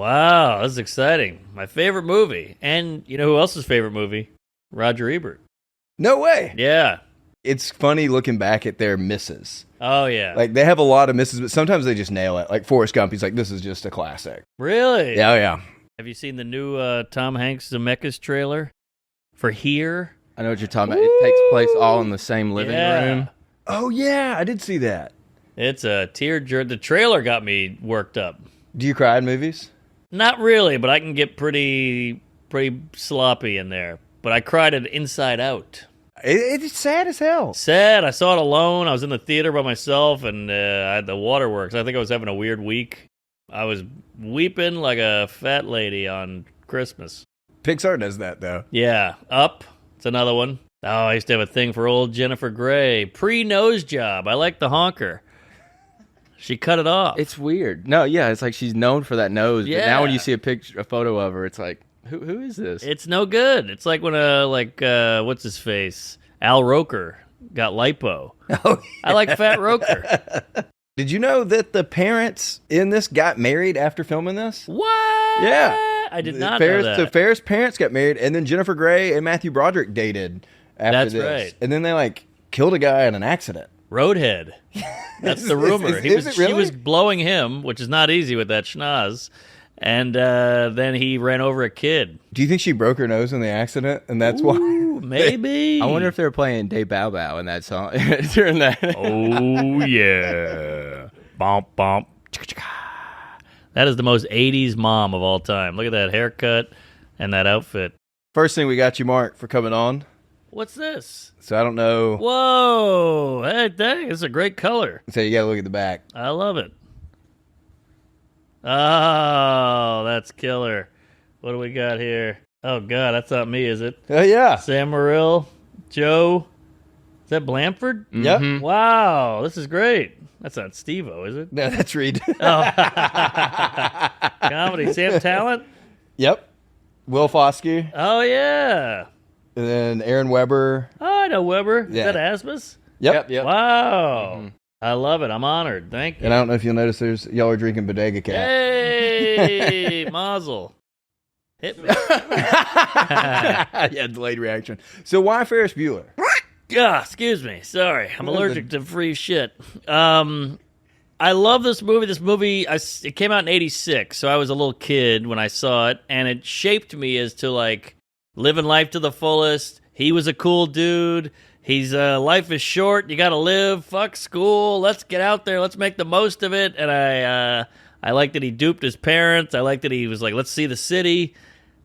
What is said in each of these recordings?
Wow, this is exciting. My favorite movie. And you know who else's favorite movie? Roger Ebert. No way. Yeah. It's funny looking back at their misses. Oh, yeah. Like, they have a lot of misses, but sometimes they just nail it. Like Forrest Gump, he's like, this is just a classic. Really? Yeah, yeah. Have you seen the new Tom Hanks Zemeckis trailer for Here? I know what you're talking about. It takes place all in the same living room. Oh, yeah, I did see that. It's a tearjerker. The trailer got me worked up. Do you cry in movies? Not really, but I can get pretty sloppy in there. But I cried at Inside Out. It's sad as hell. Sad. I saw it alone. I was in the theater by myself, and I had the waterworks. I think I was having a weird week. I was weeping like a fat lady on Christmas. Pixar does that, though. Yeah. Up. It's another one. Oh, I used to have a thing for old Jennifer Grey. Pre-nose job. I like the honker. She cut it off. It's weird. No, yeah, it's like she's known for that nose. Yeah. But now when you see a photo of her, it's like, who is this? It's no good. It's like when what's his face? Al Roker got lipo. Oh, I like Fat Roker. Did you know that the parents in this got married after filming this? What? Yeah. I did not know that. The Ferris parents got married, and then Jennifer Grey and Matthew Broderick dated after That's this. right. And then they, killed a guy in an accident. Roadhead. That's the rumor. Is it really? She was blowing him, which is not easy with that schnoz. And then he ran over a kid. Do you think she broke her nose in the accident, and that's why? Maybe. I wonder if they were playing Day Bow Bow in that song during that. Oh, yeah. Bump, bump. That is the most 80s mom of all time. Look at that haircut and that outfit. First thing we got you, Mark, for coming on. What's this? So I don't know. Whoa. Hey, dang, it's a great color. So you got to look at the back. I love it. Oh, that's killer. What do we got here? Oh, God, that's not me, is it? Oh, yeah. Sam Morrill, Joe. Is that Blanford? Yep. Mhm. Wow, this is great. That's not Steve-O, is it? No, that's Reed. Oh. Comedy. Sam Talent? Yep. Will Foskey. Oh, yeah. And then Aaron Weber. Oh, I know Weber. Yeah. Is that Asmus? Yep. Wow. Mhm. I love it. I'm honored. Thank you. And I don't know if you'll notice y'all are drinking Bodega Cat. Hey, Mazel. Hit me. Yeah, delayed reaction. So why Ferris Bueller? Ah, excuse me. Sorry. I'm allergic to free shit. I love this movie. It came out in 86, so I was a little kid when I saw it, and it shaped me as to, living life to the fullest. He was a cool dude. He's life is short. You got to live. Fuck school. Let's get out there. Let's make the most of it. And I like that he duped his parents. I like that he was like, let's see the city.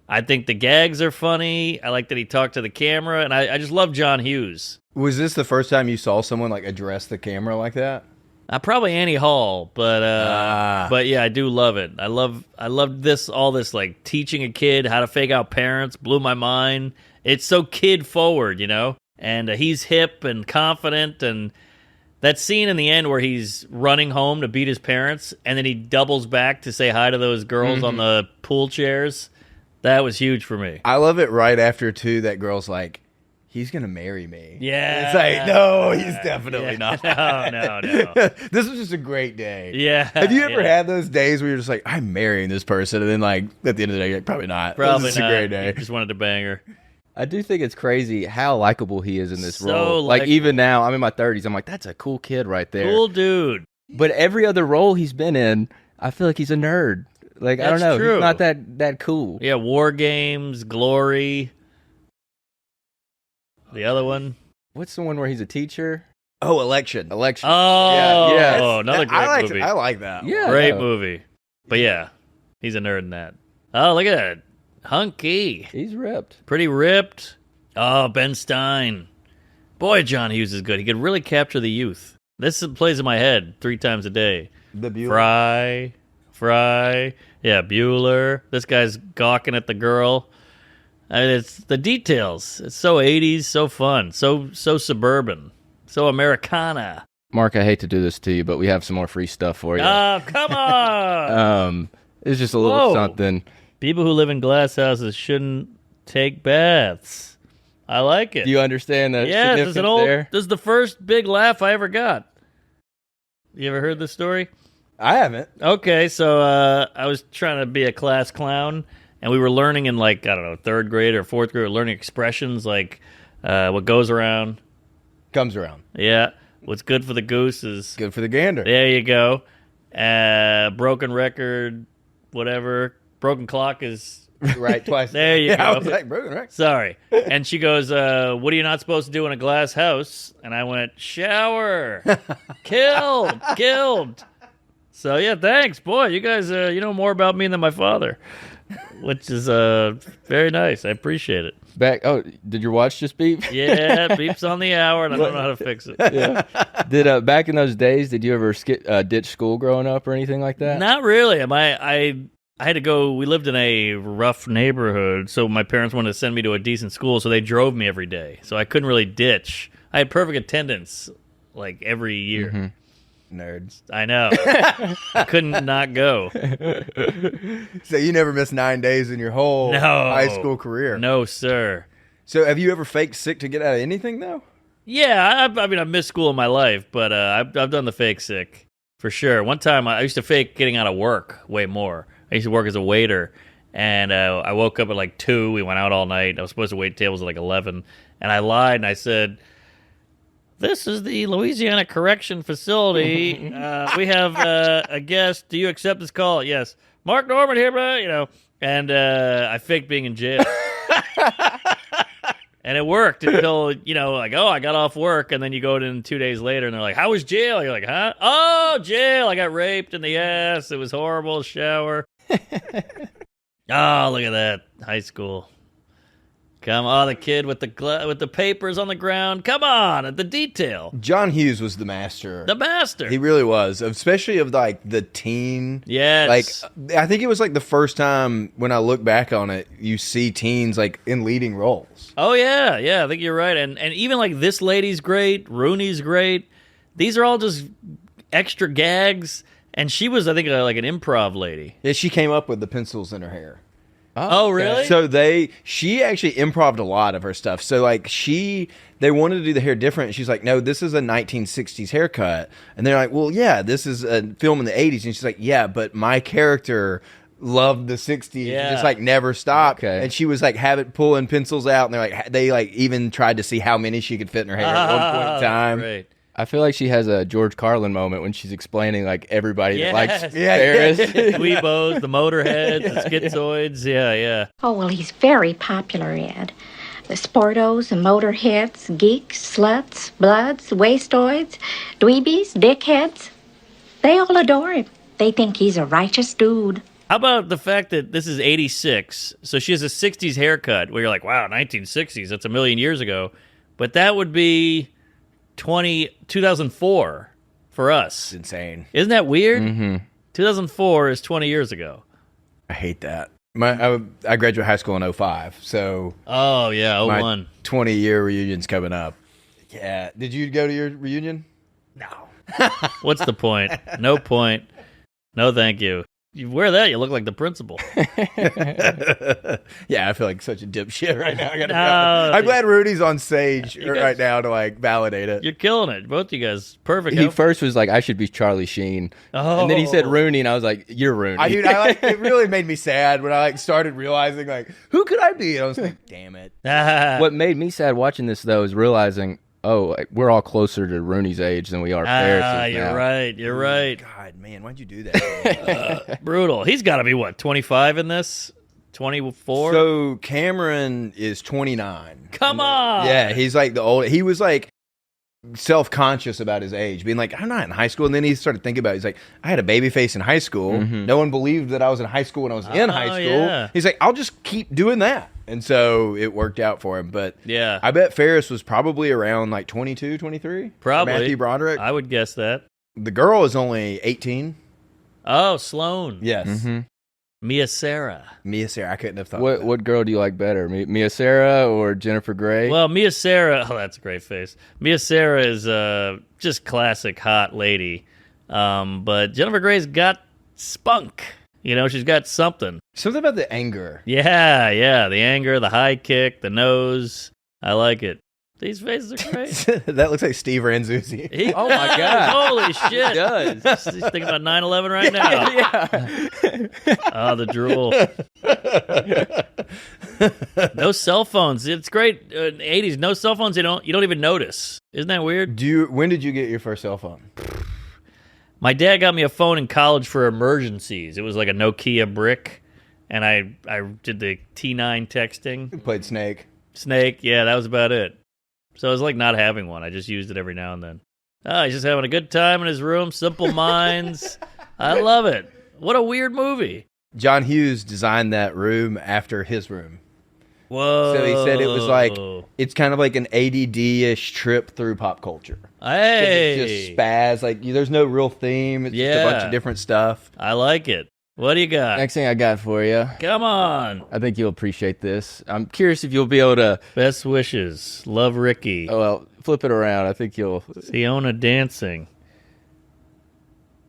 I think the gags are funny. I like that he talked to the camera. And I just love John Hughes. Was this the first time you saw someone address the camera like that? Probably Annie Hall, but yeah, I do love it. I love all this teaching a kid how to fake out parents blew my mind. It's so kid forward, and he's hip and confident, and that scene in the end where he's running home to beat his parents, and then he doubles back to say hi to those girls on the pool chairs. That was huge for me. I love it right after, too, that girl's like, he's going to marry me. Yeah. It's like, no, he's definitely not. No. This was just a great day. Yeah. Have you ever had those days where you're just like, I'm marrying this person, and then at the end of the day, you're like, probably not. Probably this is not. a great day. Just wanted to bang her. I do think it's crazy how likable he is in this So role. likable. Even now, I'm in my 30s. I'm like, that's a cool kid right there. Cool dude. But every other role he's been in, I feel like he's a nerd. I don't That's know. true. He's not that cool. Yeah, War Games, Glory. The other one. What's the one where he's a teacher? Oh, Election. Oh, Yeah. another great movie. I like that. Yeah. Great I know. movie. But yeah, he's a nerd in that. Oh, look at that. Hunky. He's ripped. Pretty ripped. Oh, Ben Stein. Boy, John Hughes is good. He could really capture the youth. This plays in my head 3 times a day. The Bueller. Fry. Yeah, Bueller. This guy's gawking at the girl. It's the details. It's so 80s, so fun, so suburban, so Americana. Mark, I hate to do this to you, but we have some more free stuff for you. Oh, come on. It's just a little Whoa. something. People who live in glass houses shouldn't take baths. I like it. Do you understand the this significance there? is the first big laugh I ever got. You ever heard this story? I haven't. Okay, so I was trying to be a class clown, and we were learning in like, I don't know, 3rd grade or 4th grade, we were learning expressions like what goes around. Comes around. Yeah. What's good for the goose is... Good for the gander. There you go. Broken record, whatever. Broken clock is... Right, twice. There you go. I was like, broken record. Sorry. And she goes, what are you not supposed to do in a glass house? And I went, shower. Killed. So, yeah, thanks. Boy, you guys, you know more about me than my father, which is very nice. I appreciate it. Did your watch just beep? Yeah, beeps on the hour, and I don't know how to fix it. Yeah. Did back in those days, did you ever ditch school growing up or anything like that? Not really. I had to go. We lived in a rough neighborhood, so my parents wanted to send me to a decent school, so they drove me every day. So I couldn't really ditch. I had perfect attendance, like every year. Mm-hmm. Nerds. I know. I couldn't not go. So you never missed 9 days in your whole high school career. No, sir. So have you ever faked sick to get out of anything, though? Yeah, I mean, I've missed school in my life, but I've done the fake sick for sure. One time, I used to fake getting out of work way more. I used to work as a waiter, and I woke up at like 2. We went out all night. I was supposed to wait tables at like 11, and I lied, and I said, "This is the Louisiana Correction Facility. We have a guest. Do you accept this call?" "Yes." "Mark Norman here, bro." And I faked being in jail. And it worked until, like, oh, I got off work, and then you go in 2 days later, and they're like, "How was jail?" You're like, "Huh?" "Oh, jail. I got raped in the ass. It was horrible. Shower." Oh, look at that. High school. Come on, the kid with the papers on the ground. Come on, the detail. John Hughes was the master. The master. He really was, especially of like the teen. Yes. Like, I think it was like the first time when I look back on it, you see teens like in leading roles. Oh yeah, I think you're right. And even like This Lady's great, Rooney's great. These are all just extra gags. And she was, I think, like an improv lady. Yeah, she came up with the pencils in her hair. Oh, really? So she actually improv'd a lot of her stuff. So like they wanted to do the hair different. She's like, "No, this is a 1960s haircut." And they're like, "Well, yeah, this is a film in the 80s." And she's like, "Yeah, but my character loved the 60s. Yeah. Just like never stopped." Okay. And she was like pulling pencils out, and they like even tried to see how many she could fit in her hair at one point in time. Great. I feel like she has a George Carlin moment when she's explaining like everybody that likes Yes. Ferris. Dweebos, the Motorheads, the Schizoids. Yeah. Oh, well, he's very popular, Ed. The sportos, the motorheads, geeks, sluts, bloods, wastoids, dweebies, dickheads. They all adore him. They think he's a righteous dude. How about the fact that this is 86, so she has a 60s haircut, where you're like, wow, 1960s, that's a million years ago. But that would be 2004 for us. It's insane. Isn't that weird? Mm-hmm. 2004 is 20 years ago. I hate that. I graduated high school in 05, so Oh, yeah, my 01. 20-year reunion's coming up. Yeah. Did you go to your reunion? No. What's the point? No point. No, thank you. You wear that, you look like the principal. Yeah, I feel like such a dipshit right now. No. I'm glad Rudy's on stage You right guys- now to like validate it. You're killing it. Both you guys. Perfect. He first was like, "I should be Charlie Sheen," and then he said Oh. Rooney, and I was like, "You're Rooney." It really made me sad when I like started realizing like who could I be? And I was like, damn it. What made me sad watching this though is realizing, like, we're all closer to Rooney's age than we are Ferris's You're now. right. You're right. God, man, why'd you do that? Brutal. He's got to be, what, 25 in this? 24? So Cameron is 29. Come on. Yeah, he's like the old. He was like self-conscious about his age, being like, I'm not in high school. And then he started thinking about it. He's like, I had a baby face in high school. Mm-hmm. No one believed that I was in high school when I was in high school. Yeah. He's like, I'll just keep doing that. And so it worked out for him. But Yeah. I bet Ferris was probably around like 22, 23. Probably. Matthew Broderick. I would guess that. The girl is only 18. Oh, Sloane. Yes. Mm-hmm. Mia Sarah. Mia Sarah. I couldn't have thought of that. What girl do you like better, Mia Sarah or Jennifer Grey? Well, Mia Sarah. Oh, that's a great face. Mia Sarah is just classic hot lady. But Jennifer Grey's got spunk. She's got something. Something about the anger. Yeah. The anger, the high kick, the nose. I like it. These faces are great. That looks like Steve Ranzuzzi. Oh my God. Holy shit! It does. He's thinking about 9/11 right now. Oh, the drool. No cell phones. It's great. In the 80s, no cell phones. You don't even notice. Isn't that weird? When did you get your first cell phone? My dad got me a phone in college for emergencies. It was like a Nokia brick, and I did the T9 texting. You played Snake, yeah, that was about it. So it was like not having one. I just used it every now and then. Oh, he's just having a good time in his room. Simple Minds. I love it. What a weird movie. John Hughes designed that room after his room. Whoa. So he said it was like, it's kind of like an ADD-ish trip through pop culture. Hey. It's just spaz. Like, there's no real theme. It's just a bunch of different stuff. I like it. What do you got? Next thing I got for you. Come on. I think you'll appreciate this. I'm curious if you'll be able to. Best wishes. Love, Ricky. Oh, well, flip it around. I think you'll. Fiona dancing.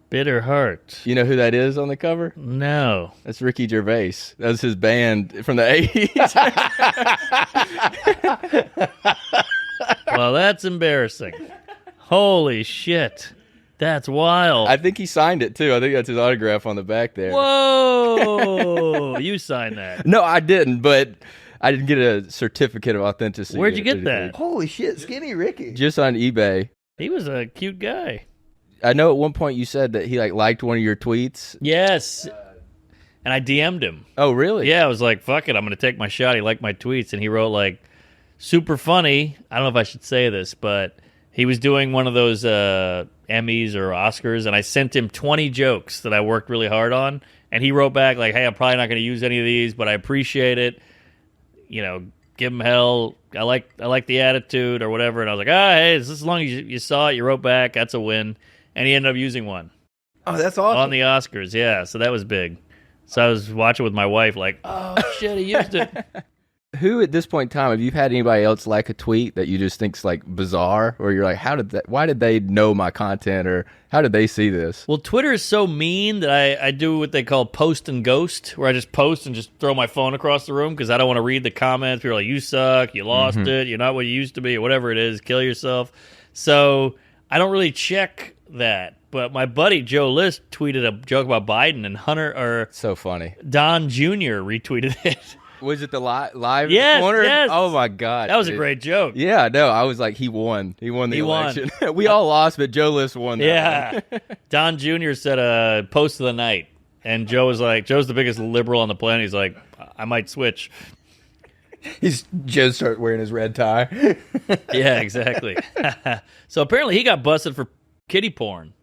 Bitter Heart. You know who that is on the cover? No. That's Ricky Gervais. That was his band from the 80s. Well, that's embarrassing. Holy shit. That's wild. I think he signed it, too. I think that's his autograph on the back there. Whoa. You signed that. No, I didn't, but I didn't get a certificate of authenticity. Where'd you get that? Holy shit, Skinny Ricky. Just on eBay. He was a cute guy. I know at one point you said that he liked one of your tweets. Yes. And I DM'd him. Oh, really? Yeah, I was like, fuck it, I'm going to take my shot. He liked my tweets, and he wrote, like, super funny. I don't know if I should say this, but he was doing one of those Emmys or Oscars, and I sent him 20 jokes that I worked really hard on, and he wrote back, like, hey, I'm probably not going to use any of these, but I appreciate it. You know, give him hell. I like the attitude or whatever. And I was like, hey, as long as you saw it, you wrote back, that's a win. And he ended up using one. Oh, that's awesome. On the Oscars, yeah. So that was big. So I was watching with my wife like, oh, shit, he used it. Who at this point in time, have you had anybody else like a tweet that you just think's like bizarre? Or you're like, why did they know my content? Or how did they see this? Well, Twitter is so mean that I do what they call post and ghost, where I just post and just throw my phone across the room because I don't want to read the comments. People are like, you suck, you lost it, you're not what you used to be, or whatever it is, kill yourself. So I don't really check that. But my buddy Joe List tweeted a joke about Biden, and Hunter or So funny. Don Jr. retweeted it. Was it the live Yes, corner? yes. Oh my God. That was a dude. great joke. Yeah, no, I was like, he won. He won the election. We all lost, but Joe List won that Yeah. one. Don Jr. said post of the night. And Joe was like, Joe's the biggest liberal on the planet. He's like, I might switch. Joe started wearing his red tie. Yeah, exactly. So apparently he got busted for kiddie porn.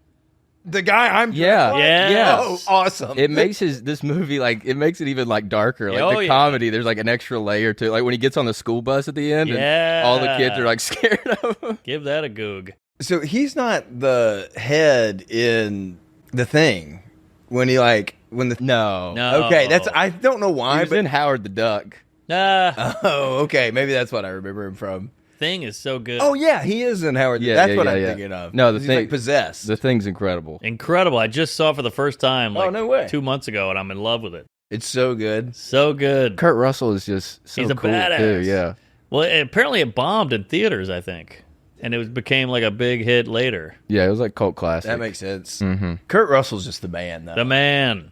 The guy I'm Yeah. like? Yeah. Oh, awesome. It makes this movie it makes it even darker. Like Oh, the yeah. comedy, there's like an extra layer to it. Like when he gets on the school bus at the end, Yeah. and all the kids are like scared of him. Give that a goog. So he's not the head in The Thing when he No. Okay, I don't know why, He was but in Howard the Duck. oh, okay, maybe that's what I remember him from. Thing is so good. Oh yeah, he is in Howard. Yeah, That's yeah, what yeah, I'm yeah. thinking of. No, the He's thing like possessed. The Thing's incredible. Incredible. I just saw it for the first time no way. 2 months ago, and I'm in love with it. It's so good. So good. Kurt Russell is just so He's a cool badass. too. Yeah. Well, apparently it bombed in theaters, I think. And it became like a big hit later. Yeah, it was like cult classic. That makes sense. Mm-hmm. Kurt Russell's just the man, though. The man.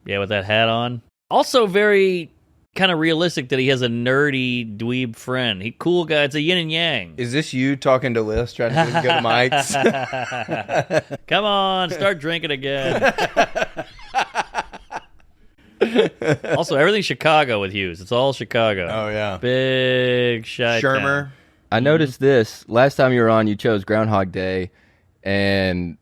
Yeah, with that hat on. Also very kind of realistic that he has a nerdy dweeb friend. Cool guy. It's a yin and yang. Is this you talking to Liz trying to get him to go to Mike's? Come on, start drinking again. Also, everything's Chicago with Hughes. It's all Chicago. Oh yeah, Big shy Shermer. town. I noticed this last time you were on. You chose Groundhog Day, and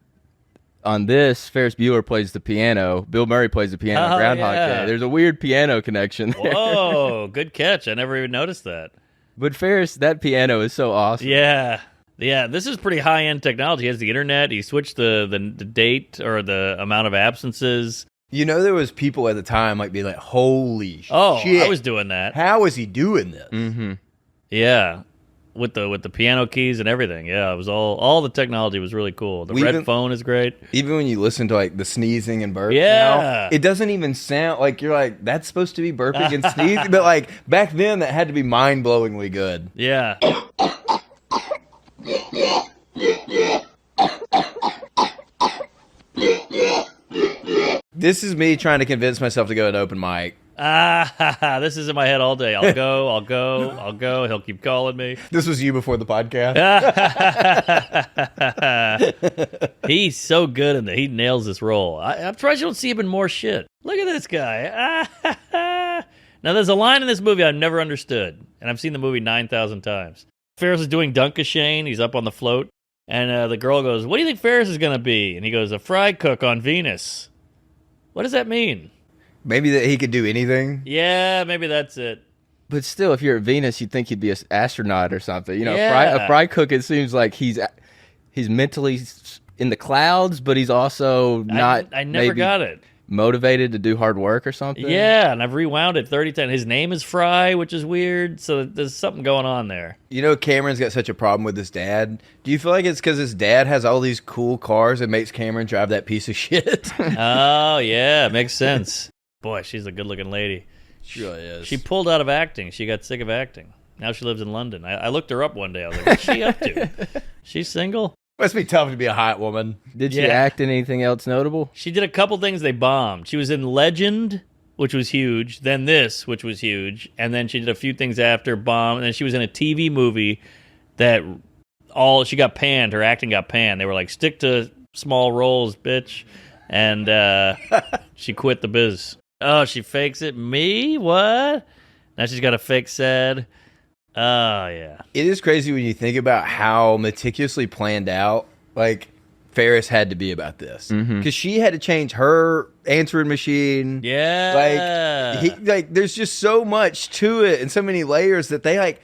on this, Ferris Bueller plays the piano. Bill Murray plays the piano. Oh, Groundhog yeah. Day. There's a weird piano connection there. Whoa, good catch. I never even noticed that. But Ferris, that piano is so awesome. Yeah. Yeah, this is pretty high-end technology. He has the internet. He switched the date or the amount of absences. You know, there was people at the time being like, "Holy Oh, shit! I was doing that. How is he doing this?" Mm-hmm. Yeah, with the piano keys and everything. Yeah, it was all the technology was really cool. The We red even- phone is great. Even when you listen to the sneezing and burping, Yeah. now, it doesn't even sound like you're like that's supposed to be burping and sneezing. But back then, that had to be mind-blowingly good. Yeah. This is me trying to convince myself to go to an open mic. This is in my head all day. I'll go. He'll keep calling me. This was you before the podcast. He's so good in that. He nails this role. I'm surprised you don't see him in more shit. Look at this guy. Now, there's a line in this movie I've never understood, and I've seen the movie 9,000 times. Ferris is doing Dunk-a-Shane. He's up on the float, and the girl goes, "What do you think Ferris is going to be?" And he goes, "A fry cook on Venus." What does that mean? Maybe that he could do anything. Yeah, maybe that's it. But still, if you're at Venus, you'd think you'd be an astronaut or something. You know, Yeah. a fry cook, it seems like he's mentally in the clouds, but he's also not I never maybe got it. motivated to do hard work or something. Yeah, and I've rewound it 30 times. His name is Fry, which is weird, so there's something going on there. You know, Cameron's got such a problem with his dad. Do you feel like it's because his dad has all these cool cars and makes Cameron drive that piece of shit? Oh, yeah, makes sense. Boy, she's a good-looking lady. She really is. She pulled out of acting. She got sick of acting. Now she lives in London. I looked her up one day. I was like, what's she up to? She's single? Must be tough to be a hot woman. Did she Yeah. act in anything else notable? She did a couple things they bombed. She was in Legend, which was huge, then this, which was huge, and then she did a few things after, bomb, and then she was in a TV movie that she got panned. Her acting got panned. They were like, stick to small roles, bitch. And she quit the biz. Oh, she fakes it? Me? What? Now she's got a fake sad. Oh, yeah. It is crazy when you think about how meticulously planned out, like, Ferris had to be about this. Because she had to change her answering machine. Yeah. There's just so much to it and so many layers that they, like,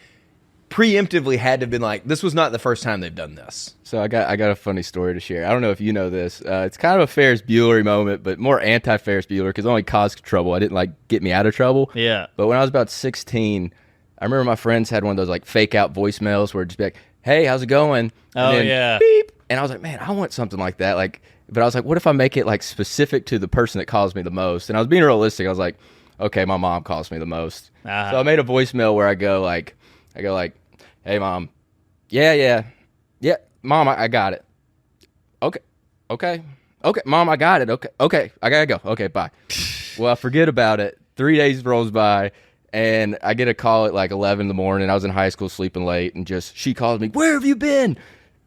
preemptively had to have been like, this was not the first time they've done this. So I got a funny story to share. I don't know if you know this. It's kind of a Ferris Bueller moment, but more anti-Ferris Bueller because it only caused trouble. I didn't like get me out of trouble. Yeah. But when I was about 16, I remember my friends had one of those like fake out voicemails where it'd just be like, "Hey, how's it going?" And Oh, then, yeah. beep. And I was like, man, I want something like that. Like, but I was like, what if I make it like specific to the person that calls me the most? And I was being realistic. I was like, okay, my mom calls me the most. Uh-huh. So I made a voicemail where I go like, "Hey, mom. Yeah, mom, I got it. Okay, mom, I got it. Okay, I gotta go. Okay, bye." Well, I forget about it. 3 days rolls by, and I get a call at like 11 in the morning. I was in high school sleeping late, and she calls me, "Where have you been?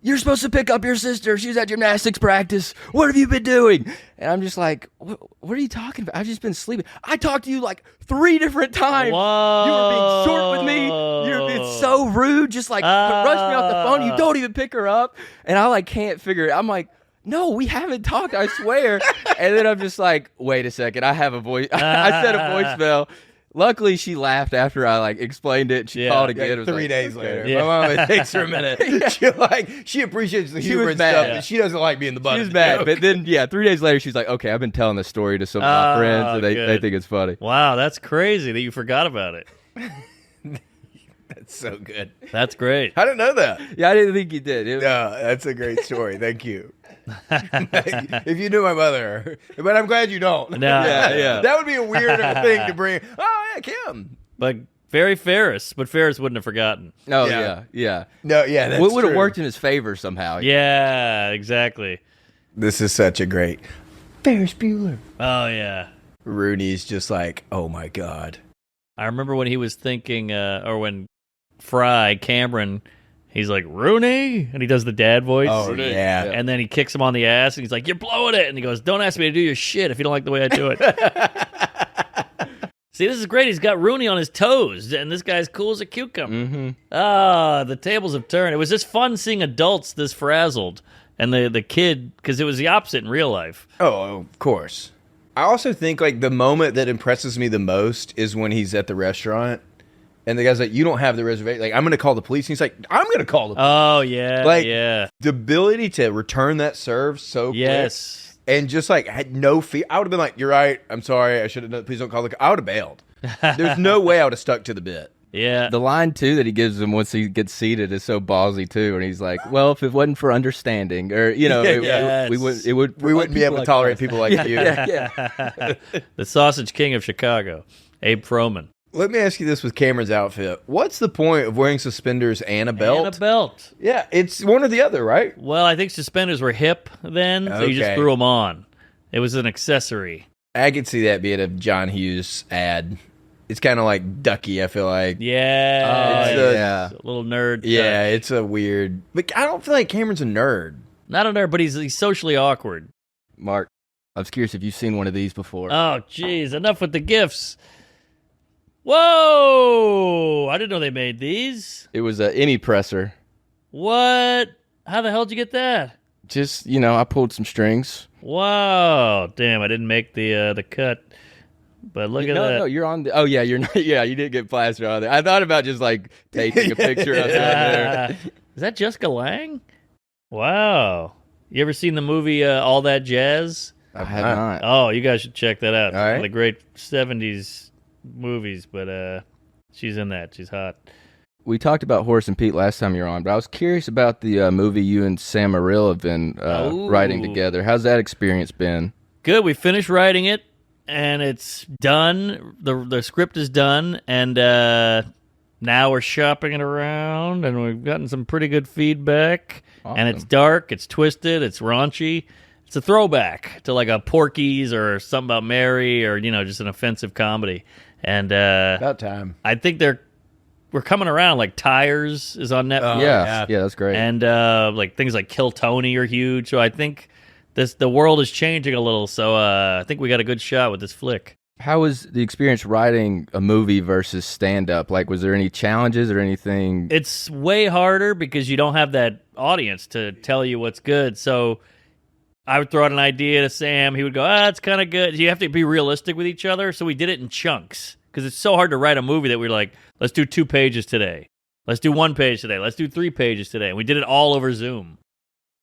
You're supposed to pick up your sister. She's at gymnastics practice. What have you been doing?" And I'm just like, what are you talking about? I've just been sleeping. I talked to you like 3 different times. Whoa. You were being short with me. You're being so rude. Just like rush me off the phone. You don't even pick her up. And I like can't figure it. I'm like, no, we haven't talked, I swear. And then I'm just like, wait a second. I have a voice. I said a voicemail. Luckily, she laughed after I like explained it. She called again. It was 3 like, days okay. later. Yeah. My mom, it takes her a minute. She appreciates the humor was and mad. stuff, Yeah. but she doesn't like being the butt She of was the mad, joke. but then 3 days later, she's like, "Okay, I've been telling this story to some of my friends, and they good. think it's funny." Wow, that's crazy that you forgot about it. That's so good. That's great. I didn't know that. Yeah, I didn't think you did. No, that's a great story. Thank you. If you knew my mother, but I'm glad you don't. No. Yeah. That would be a weird thing to bring. Oh yeah, Kim. But very Ferris, but Ferris wouldn't have forgotten. No, Yeah. yeah. No, yeah, that's What would have true. worked in his favor somehow? Yeah, exactly. This is such a great Ferris Bueller. Oh, yeah. Rooney's just like, oh my god. I remember when he was thinking, or when Cameron, he's like, Rooney? And he does the dad voice. Oh yeah. And then he kicks him on the ass, and he's like, "You're blowing it." And he goes, "Don't ask me to do your shit if you don't like the way I do it." See, this is great. He's got Rooney on his toes, and this guy's cool as a cucumber. Mm-hmm. Ah, the tables have turned. It was just fun seeing adults this frazzled, and the kid, because it was the opposite in real life. Oh, of course. I also think like the moment that impresses me the most is when he's at the restaurant and the guy's like, "You don't have the reservation. Like, I'm going to call the police." And he's like, "I'm going to call the police." Oh, yeah, Like, yeah. The ability to return that serve so Yes. quick and just like had no fear. I would have been like, "You're right. I'm sorry. I should have done. Please don't call the." I would have bailed. There's no way I would have stuck to the bit. Yeah. The line too that he gives him once he gets seated is so ballsy too, and he's like, "Well, if it wasn't for understanding, or Yes. we wouldn't be able to tolerate people like you. Yeah. The Sausage King of Chicago, Abe Froman. Let me ask you this with Cameron's outfit. What's the point of wearing suspenders and a belt? And a belt. Yeah, it's one or the other, right? Well, I think suspenders were hip then, so you just Okay. threw them on. It was an accessory. I could see that being a John Hughes ad. It's kind of like Ducky, I feel like. Yeah. It's a little nerd. Yeah, touch. it's a weird... But I don't feel like Cameron's a nerd. Not a nerd, but he's socially awkward. Mark, I was curious if you've seen one of these before. Oh, jeez. Enough with the gifts. Whoa! I didn't know they made these. It was an Emmy presser. What? How the hell did you get that? Just, I pulled some strings. Wow! Damn, I didn't make the cut. But look at that. No, you're on the... Oh, yeah, you're not... Yeah, you didn't get plastered on there. I thought about just, taking a picture of it on there. Is that Jessica Lange? Wow. You ever seen the movie All That Jazz? I have not. Oh, you guys should check that out. All right. One of the great 70s movies, but she's in that. She's hot. We talked about Horace and Pete last time you were on, but I was curious about the movie you and Sam Morril have been writing together. How's that experience been? Good. We finished writing it, and it's done. The script is done, and now we're shopping it around, and we've gotten some pretty good feedback. Awesome. And it's dark, it's twisted, it's raunchy. It's a throwback to like a Porky's or Something About Mary or, just an offensive comedy. And About time. I think we're coming around. Like Tires is on Netflix. Yeah, that's great. And like things like Kill Tony are huge. So I think the world is changing a little. So I think we got a good shot with this flick. How was the experience writing a movie versus stand-up? Like, was there any challenges or anything? It's way harder because you don't have that audience to tell you what's good. So I would throw out an idea to Sam. He would go, it's kind of good. You have to be realistic with each other. So we did it in chunks because it's so hard to write a movie that we're like, let's do 2 pages today. Let's do 1 page today. Let's do 3 pages today. And we did it all over Zoom.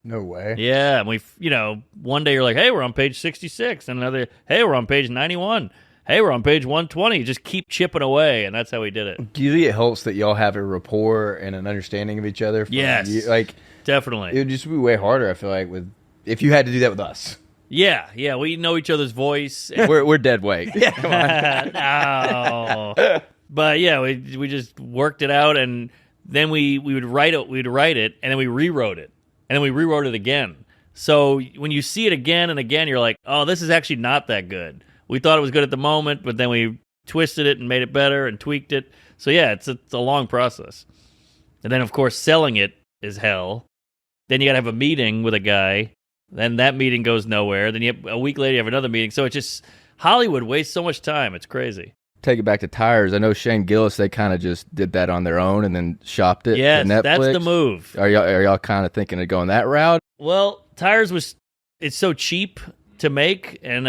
No way. Yeah. And one day you're like, hey, we're on page 66. And another, hey, we're on page 91. Hey, we're on page 120. Just keep chipping away, and that's how we did it. Do you think it helps that y'all have a rapport and an understanding of each other? Yes. Definitely. It would just be way harder, I feel like, if you had to do that with us. Yeah, we know each other's voice. We're dead weight. Come on. No. But yeah, we just worked it out, and then we would write it, and then we rewrote it, and then we rewrote it again. So when you see it again and again, you're like, oh, this is actually not that good. We thought it was good at the moment, but then we twisted it and made it better and tweaked it. So yeah, it's a long process. And then, of course, selling it is hell. Then you got to have a meeting with a guy. Then that meeting goes nowhere. Then a week later, you have another meeting. So it's just Hollywood wastes so much time. It's crazy. Take it back to Tires. I know Shane Gillis, they kind of just did that on their own and then shopped it Yes, to Netflix. that's the move. Are y'all kind of thinking of going that route? Well, Tires it's so cheap to make, and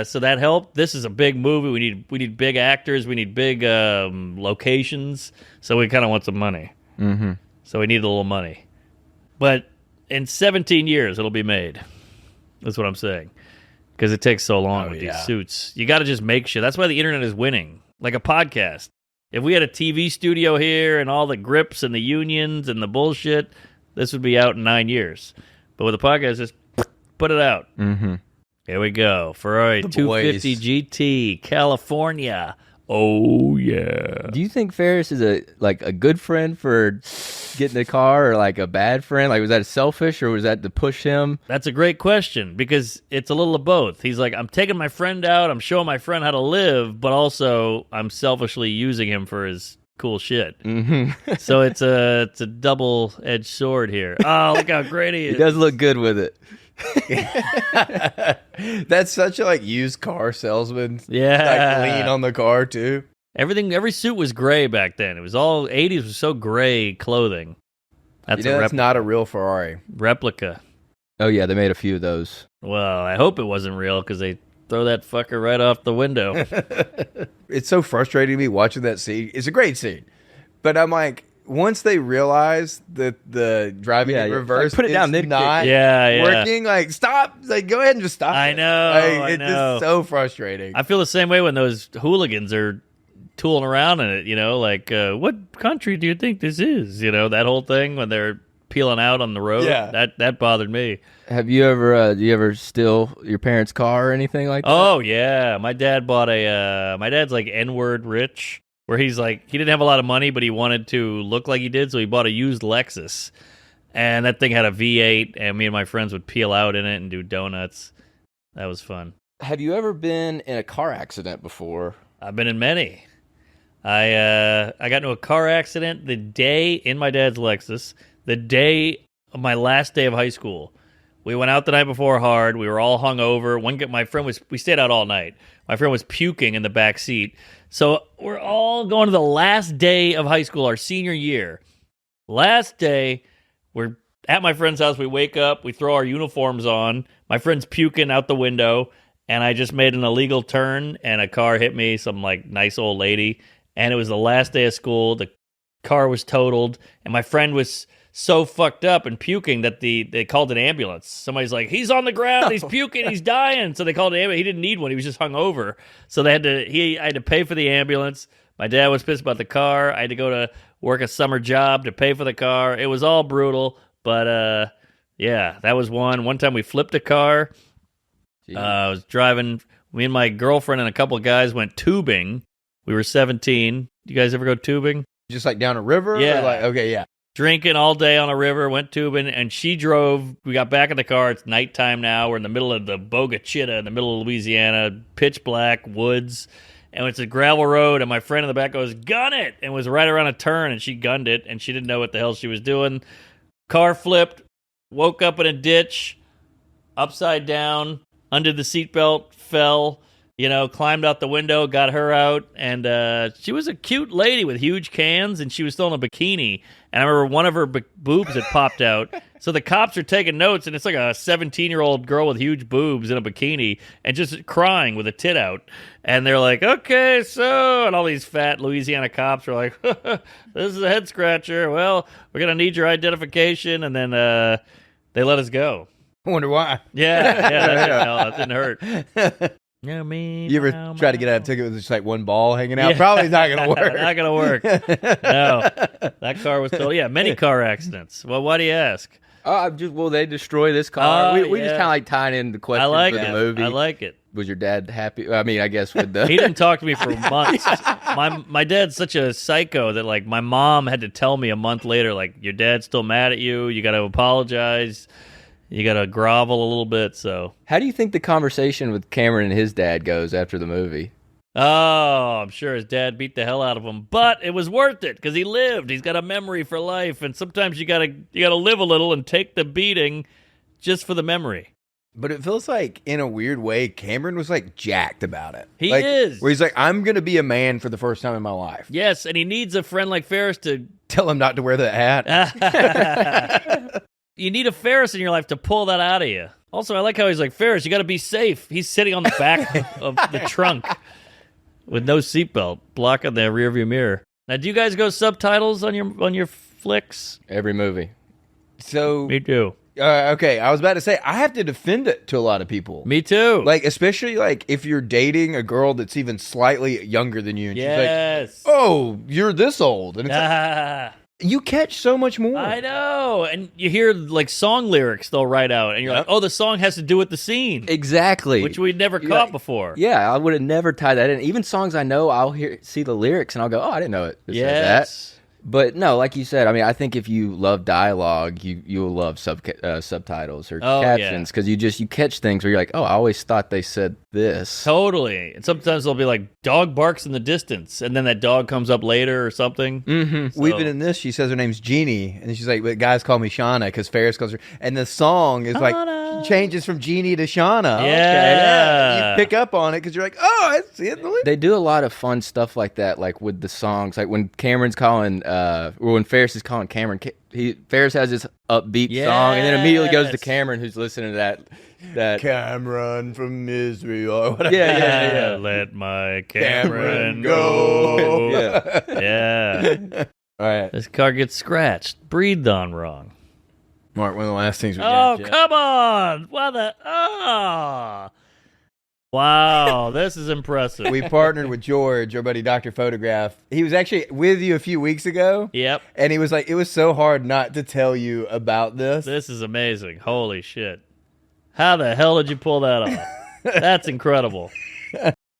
so that helped. This is a big movie. We need big actors. We need big locations. So we kind of want some money. Mm-hmm. So we need a little money. But in 17 years, it'll be made. That's what I'm saying. Because it takes so long with these suits. You got to just make shit. That's why the internet is winning. Like a podcast. If we had a TV studio here and all the grips and the unions and the bullshit, this would be out in 9 years. But with a podcast, just put it out. Mm-hmm. Here we go. Ferrari 250 GT, California. Oh, yeah. Do you think Ferris is a good friend for getting the car or like a bad friend? Like, was that selfish or was that to push him? That's a great question because it's a little of both. He's like, I'm taking my friend out. I'm showing my friend how to live, but also I'm selfishly using him for his cool shit. Mm-hmm. So it's a double-edged sword here. Oh, look how great he is. He does look good with it. That's such a used car salesman. Yeah. Lean on the car too. Every suit was gray back then. It was all 80s was so gray clothing. That's that's not a real Ferrari. replica. Oh, yeah, they made a few of those. Well, I hope it wasn't real because they throw that fucker right off the window. It's so frustrating to me watching that scene. It's a great scene. But I'm like, once they realize that the driving in reverse put it down, is then not Yeah. working, stop. Go ahead and just stop. I it. know. I It's know. just so frustrating. I feel the same way when those hooligans are tooling around in it, what country do you think this is? That whole thing when they're peeling out on the road. Yeah. That bothered me. Have you ever, do you ever steal your parents' car or anything like that? Oh, yeah. My dad bought my dad's like N-word rich, where he's like, he didn't have a lot of money, but he wanted to look like he did, so he bought a used Lexus. And that thing had a V8, and me and my friends would peel out in it and do donuts. That was fun. Have you ever been in a car accident before? I've been in many. I got into a car accident the day in my dad's Lexus, the day of my last day of high school. We went out the night before hard. We were all hungover. We stayed out all night. My friend was puking in the back seat. So we're all going to the last day of high school, our senior year. Last day, we're at my friend's house. We wake up, we throw our uniforms on. My friend's puking out the window, and I just made an illegal turn, and a car hit me, some like nice old lady. And it was the last day of school. The car was totaled, and my friend was so fucked up and puking that they called an ambulance. Somebody's like, he's on the ground, he's puking, he's dying. So they called an ambulance. He didn't need one. He was just hungover. So I had to pay for the ambulance. My dad was pissed about the car. I had to go to work a summer job to pay for the car. It was all brutal, but yeah, that was one. One time we flipped a car. I was driving. Me and my girlfriend and a couple of guys went tubing. We were 17. You guys ever go tubing? Just like down a river? Yeah. Or like, okay, yeah. Drinking all day on a river, went tubing, and she drove. We got back in the car. It's nighttime now. We're in the middle of the Boga Chita in the middle of Louisiana, pitch black, woods, and it's a gravel road, and my friend in the back goes, gun it, and was right around a turn, and she gunned it, and she didn't know what the hell she was doing. Car flipped, woke up in a ditch, upside down, under the seatbelt, fell, climbed out the window, got her out, and she was a cute lady with huge cans, and she was still in a bikini, and I remember one of her boobs had popped out, so the cops are taking notes, and it's like a 17-year-old girl with huge boobs in a bikini, and just crying with a tit out, and they're like, okay, so, and all these fat Louisiana cops are like, this is a head-scratcher, well, we're going to need your identification, and then they let us go. I wonder why. That didn't hurt. Yeah, me. You ever try to get out a ticket with just like one ball hanging out? Yeah. Probably not going to work. Not going to work. No. That car was total. Yeah, many car accidents. Well, why do you ask? Will they destroy this car? We just kind of like tying in the question for the movie. I like it. Was your dad happy? I mean, I guess with the... He didn't talk to me for months. My dad's such a psycho that like my mom had to tell me a month later, like, your dad's still mad at you. You got to apologize. You got to grovel a little bit, so. How do you think the conversation with Cameron and his dad goes after the movie? Oh, I'm sure his dad beat the hell out of him, but it was worth it because he lived. He's got a memory for life, and sometimes you gotta live a little and take the beating just for the memory. But it feels like, in a weird way, Cameron was like jacked about it. He is. Where he's like, I'm going to be a man for the first time in my life. Yes, and he needs a friend like Ferris to tell him not to wear that hat. You need a Ferris in your life to pull that out of you. Also, I like how he's like, Ferris, you got to be safe. He's sitting on the back of the trunk with no seatbelt, blocking the rearview mirror. Now, do you guys go subtitles on your flicks? Every movie. So Me too. Okay, I was about to say, I have to defend it to a lot of people. Me too. Like, especially like if you're dating a girl that's even slightly younger than you, and yes. she's like, "Oh, you're this old," and it's like, you catch so much more. I know. And you hear like song lyrics they'll write out, and you're like, oh, the song has to do with the scene. Exactly. Which we'd never caught before. Yeah, I would have never tied that in. Even songs I know, I'll see the lyrics and I'll go, oh, I didn't know it. Said that. But no, like you said, I mean, I think if you love dialogue, you'll love subtitles or captions because you catch things where you're like, oh, I always thought they said this. Totally. And sometimes they'll be like, dog barks in the distance, and then that dog comes up later or something. Mm-hmm. So. Even in this, she says her name's Jeannie, and she's like, but guys call me Shauna because Ferris calls her. And the song is like, changes from Jeannie to Shauna. Yeah. You pick up on it because you're like, oh, I see it in the lyrics. They do a lot of fun stuff like that, like with the songs. Like when Cameron's calling, when Ferris is calling Cameron, Ferris has this upbeat song, and then immediately goes to Cameron, who's listening to that Cameron from Israel or whatever. Yeah. Let my Cameron go. Yeah. All right. This car gets scratched, breathed on wrong. Mark, one of the last things we got. Oh, come on. What the? Oh. Wow, this is impressive. We partnered with George, our buddy Dr. Photograph. He was actually with you a few weeks ago. Yep. And he was like, it was so hard not to tell you about this. This is amazing. Holy shit. How the hell did you pull that off? That's incredible.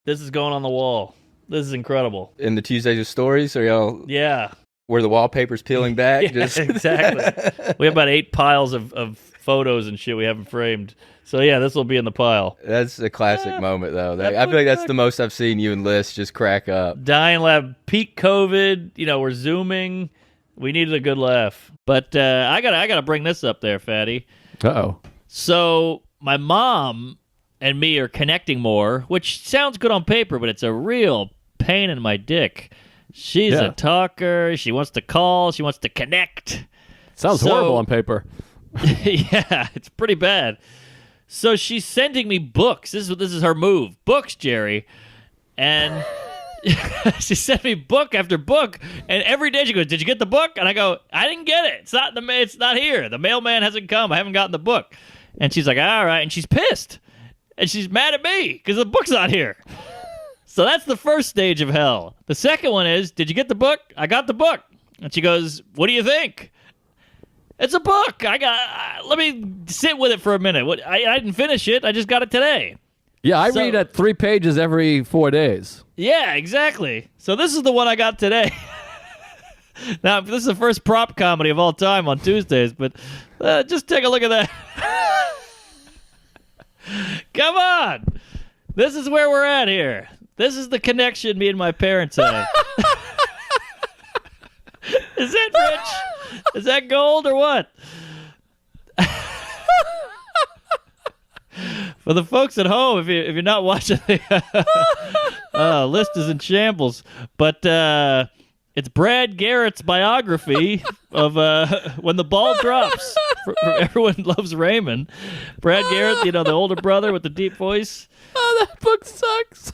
This is going on the wall. This is incredible. In the Tuesdays of Stories, or y'all? Yeah. Where the wallpaper's peeling back? Yeah, exactly. We have about 8 piles of photos and shit we haven't framed. So yeah, this will be in the pile. That's a classic moment, though. I feel like that's the most I've seen you and Liz just crack up. Dying laugh, peak COVID. We're zooming. We needed a good laugh. But I gotta bring this up there, Fatty. Uh-oh. So my mom and me are connecting more, which sounds good on paper, but it's a real pain in my dick. She's a talker. She wants to call. She wants to connect. Sounds horrible on paper. Yeah, it's pretty bad. So she's sending me books. This is her move. Books, Jerry. And she sent me book after book. And every day she goes, "Did you get the book?" And I go, "I didn't get it. It's not here. The mailman hasn't come. I haven't gotten the book." And she's like, "All right." And she's pissed. And she's mad at me because the book's not here. So that's the first stage of hell. The second one is, "Did you get the book?" "I got the book." And she goes, "What do you think?" "It's a book. Let me sit with it for a minute. I didn't finish it. I just got it today." Yeah, I read at 3 pages every 4 days. Yeah, exactly. So this is the one I got today. Now, this is the first prop comedy of all time on Tuesdays, but just take a look at that. Come on. This is where we're at here. This is the connection me and my parents have. Is that rich? Is that gold or what? For the folks at home, if you're not watching, the list is in shambles. But it's Brad Garrett's biography of When the Ball Drops. From Everyone Loves Raymond. Brad Garrett, the older brother with the deep voice. Oh, that book sucks.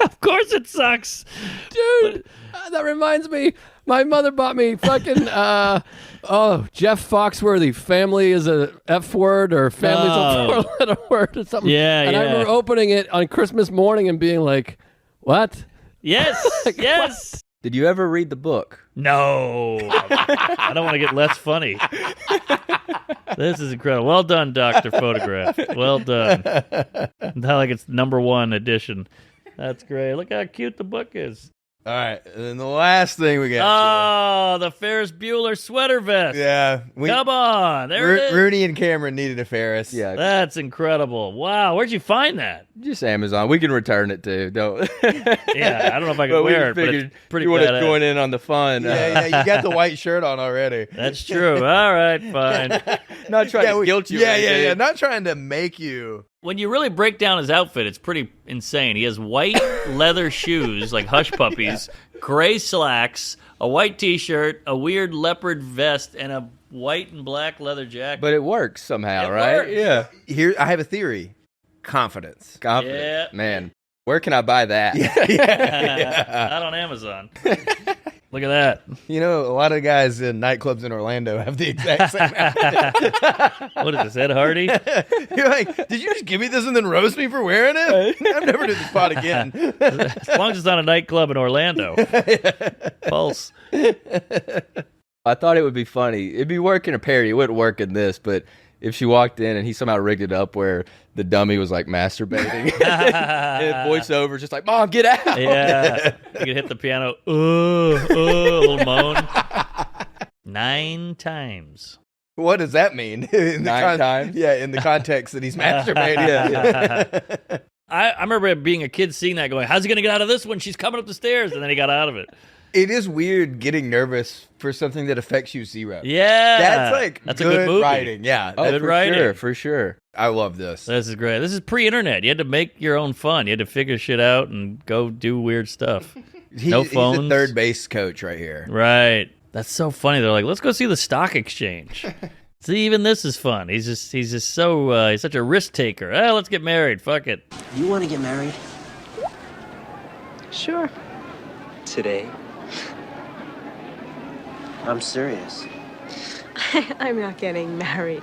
Of course it sucks. Dude, that reminds me. My mother bought me fucking, Jeff Foxworthy, family is a F word or family's a four-letter word or something. Yeah, and I remember opening it on Christmas morning and being like, what? Yes, Like, yes. Did you ever read the book? No. I don't want to get less funny. This is incredible. Well done, Dr. Photograph. Well done. Not like it's #1 edition. That's great. Look how cute the book is. All right, and then the last thing we got. Oh, the Ferris Bueller sweater vest. Yeah. Come on. There it is. Rooney and Cameron needed a Ferris. Yeah. That's incredible. Wow. Where'd you find that? Just Amazon. We can return it too. Don't. Yeah, I don't know if I can wear it, but it's pretty you want to badass. join in on the fun. Yeah, you got the white shirt on already. That's true. All right, fine. Not trying to guilt you. or anything. Yeah. Not trying to make you. When you really break down his outfit, it's pretty insane. He has white leather shoes, like hush puppies, gray slacks, a white T-shirt, a weird leopard vest, and a white and black leather jacket. But it works somehow, It right? works. Yeah. Here, I have a theory. Confidence. Confidence. Yeah. Man, where can I buy that? Not on Amazon. Look at that. A lot of guys in nightclubs in Orlando have the exact same outfit. What is this, Ed Hardy? You're like, did you just give me this and then roast me for wearing it? I'm never doing this pod again. As long as it's not a nightclub in Orlando. Pulse. I thought it would be funny. It'd be working a parody. It wouldn't work in this, but if she walked in and he somehow rigged it up where the dummy was like masturbating, and voiceover just like, "Mom, get out!" Yeah. You could hit the piano. A little moan. 9 times. What does that mean? In the 9 times? Yeah, in the context that he's masturbating. Yeah. I remember being a kid seeing that going, how's he going to get out of this one? She's coming up the stairs. And then he got out of it. It is weird getting nervous for something that affects you zero. Yeah. That's a good movie. writing. Yeah. Oh, Good for writing. sure, for sure. I love this. This is great. This is pre-internet. You had to make your own fun. You had to figure shit out and go do weird stuff. No phones. He's the third base coach right here. Right. That's so funny. They're like, let's go see the stock exchange. See, even this is fun. He's just so, he's such a risk taker. Let's get married. Fuck it. You want to get married? Sure. Today? I'm serious. I'm not getting married.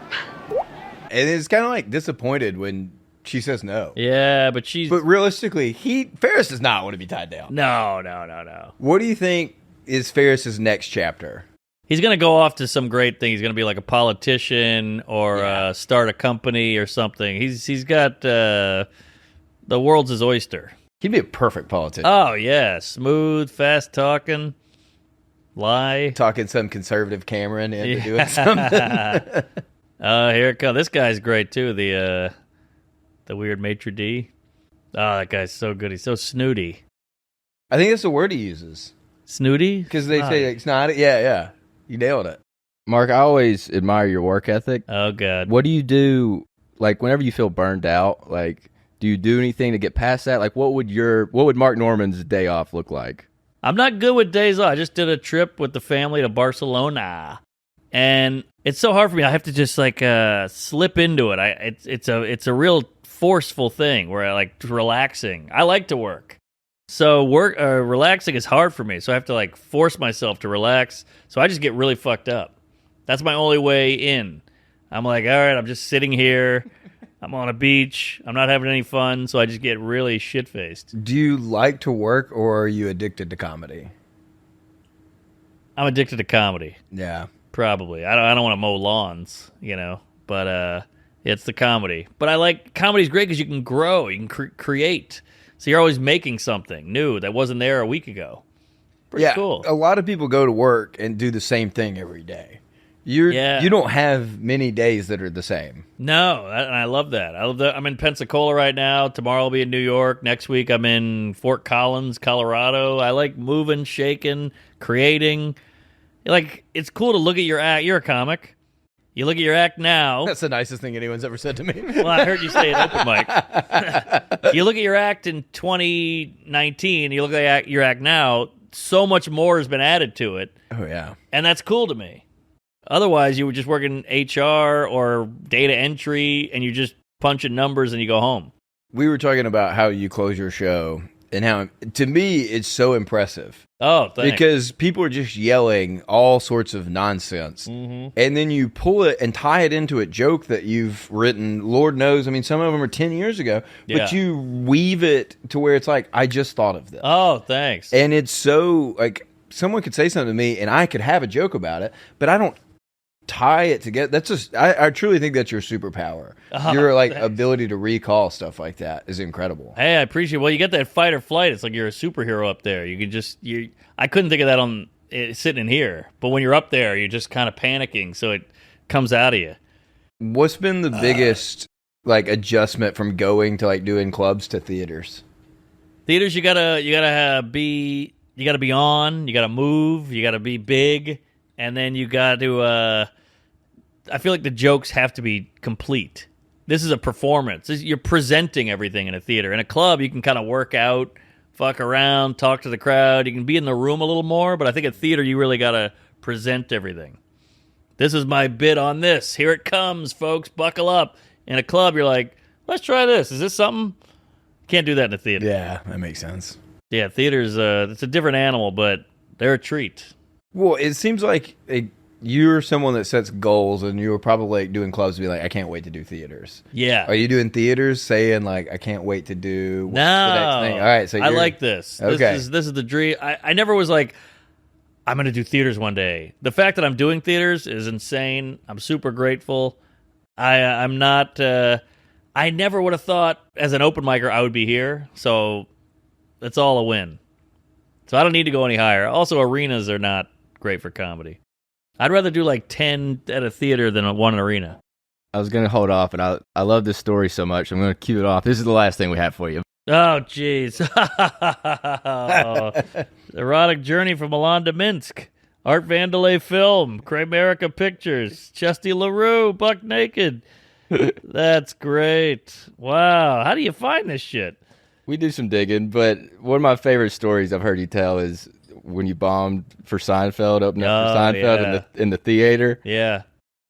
And it's kind of like disappointed when she says no. Yeah, but she's... But realistically, Ferris does not want to be tied down. No. What do you think is Ferris's next chapter? He's going to go off to some great thing. He's going to be like a politician or start a company or something. He's got the world's his oyster. He'd be a perfect politician. Oh, yeah. Smooth, fast talking, lie. Talking some conservative Cameron into doing something. Here it comes. This guy's great too. The weird maitre d'. Oh, that guy's so good. He's so snooty. I think that's the word he uses. Snooty? Because they say it's not. Yeah. You nailed it. Mark, I always admire your work ethic. Oh God. What do you do, like, whenever you feel burned out? Like, do you do anything to get past that? Like, what would Mark Norman's day off look like? I'm not good with days off. I just did a trip with the family to Barcelona, and it's so hard for me. I have to just like slip into it. It's a real forceful thing where I like relaxing. I like to work, so relaxing is hard for me. So I have to like force myself to relax. So I just get really fucked up. That's my only way in. I'm like, all right, I'm just sitting here. I'm on a beach. I'm not having any fun, so I just get really shit-faced. Do you like to work, or are you addicted to comedy? I'm addicted to comedy. Yeah. Probably. I don't want to mow lawns, but it's the comedy. But I like comedy's great because you can grow, you can create. So you're always making something new that wasn't there a week ago. Pretty cool. A lot of people go to work and do the same thing every day. You don't have many days that are the same. No, and I love that. I'm in Pensacola right now. Tomorrow I'll be in New York. Next week I'm in Fort Collins, Colorado. I like moving, shaking, creating. Like, it's cool to look at your act. You're a comic. You look at your act now. That's the nicest thing anyone's ever said to me. Well, I heard you say it open mic. You look at your act in 2019, you look at your act now, so much more has been added to it. Oh, yeah. And that's cool to me. Otherwise, you would just work in HR or data entry, and you just punch in numbers and you go home. We were talking about how you close your show, and how, to me, it's so impressive. Oh, thanks. Because people are just yelling all sorts of nonsense. Mm-hmm. And then you pull it and tie it into a joke that you've written, Lord knows, I mean, some of them are 10 years ago, but you weave it to where it's like, I just thought of this. Oh, thanks. And it's so, like, someone could say something to me, and I could have a joke about it, but I don't tie it together. That's just, I truly think that's your superpower. Your like ability to recall stuff like that is incredible. Hey, I appreciate it. Well, you get that fight or flight. It's like you're a superhero up there. You can just, I couldn't think of that on sitting in here, but when you're up there, you're just kind of panicking, so it comes out of you. What's been the biggest like adjustment from going to like doing clubs to theaters? Theaters, you gotta be on, you gotta move, you gotta be big, and then you gotta I feel like the jokes have to be complete. This is a performance. You're presenting everything in a theater. In a club, you can kind of work out, fuck around, talk to the crowd. You can be in the room a little more, but I think at theater, you really got to present everything. This is my bit on this. Here it comes, folks. Buckle up. In a club, you're like, let's try this. Is this something? Can't do that in a theater. Yeah, that makes sense. Yeah, theaters, it's a different animal, but they're a treat. Well, it seems like you're someone that sets goals, and you were probably like doing clubs to be like, I can't wait to do theaters. Yeah. Are you doing theaters saying like, I can't wait to do no. the next thing? All right, so I like this. Okay. This is the dream. I never was like, I'm going to do theaters one day. The fact that I'm doing theaters is insane. I'm super grateful. I'm not, I never would have thought as an open micer I would be here. So it's all a win. So I don't need to go any higher. Also, arenas are not great for comedy. I'd rather do like 10 at a theater than one arena. I was going to hold off, and I love this story so much. I'm going to cue it off. This is the last thing we have for you. Oh, jeez. Erotic Journey from Milan to Minsk. Art Vandelay Film. Kramerica Pictures. Chesty LaRue. Buck Naked. That's great. Wow. How do you find this shit? We do some digging, but one of my favorite stories I've heard you tell is when you bombed for Seinfeld, opening up for Seinfeld in the theater. Yeah.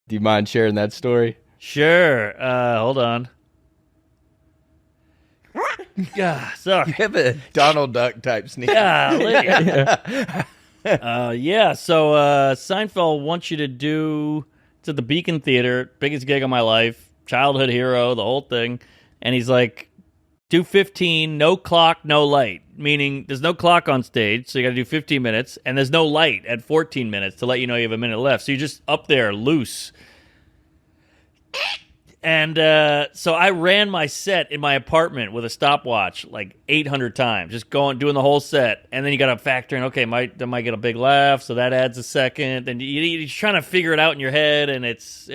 Do you mind sharing that story? Sure. Hold on. Sorry. You have a Donald Duck type sneak. Yeah. So Seinfeld wants you to do, it's at the Beacon Theater, biggest gig of my life, childhood hero, the whole thing. And he's like, do 15, no clock, no light. Meaning there's no clock on stage, so you got to do 15 minutes, and there's no light at 14 minutes to let you know you have a minute left. So you're just up there loose. And so I ran my set in my apartment with a stopwatch like 800 times, just doing the whole set. And then you got to factor in, okay, I might get a big laugh, so that adds a second. And you're trying to figure it out in your head, and it's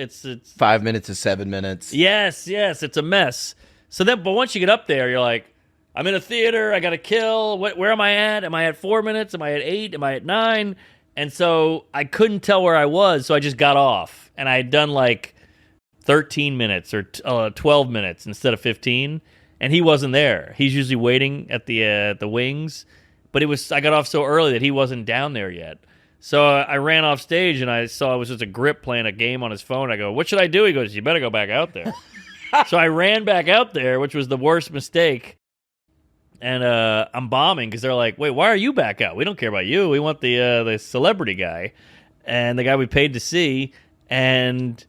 5 minutes to 7 minutes. Yes, it's a mess. So then, but once you get up there, you're like, I'm in a theater, I got to kill. Where am I at? Am I at 4 minutes? Am I at 8? Am I at 9? And so I couldn't tell where I was, so I just got off. And I had done like 13 minutes or 12 minutes instead of 15, and he wasn't there. He's usually waiting at the wings, but I got off so early that he wasn't down there yet. So I ran off stage, and I saw it was just a grip playing a game on his phone. I go, what should I do? He goes, you better go back out there. So I ran back out there, which was the worst mistake, and I'm bombing because they're like, wait, why are you back out? We don't care about you. We want the celebrity guy and the guy we paid to see, and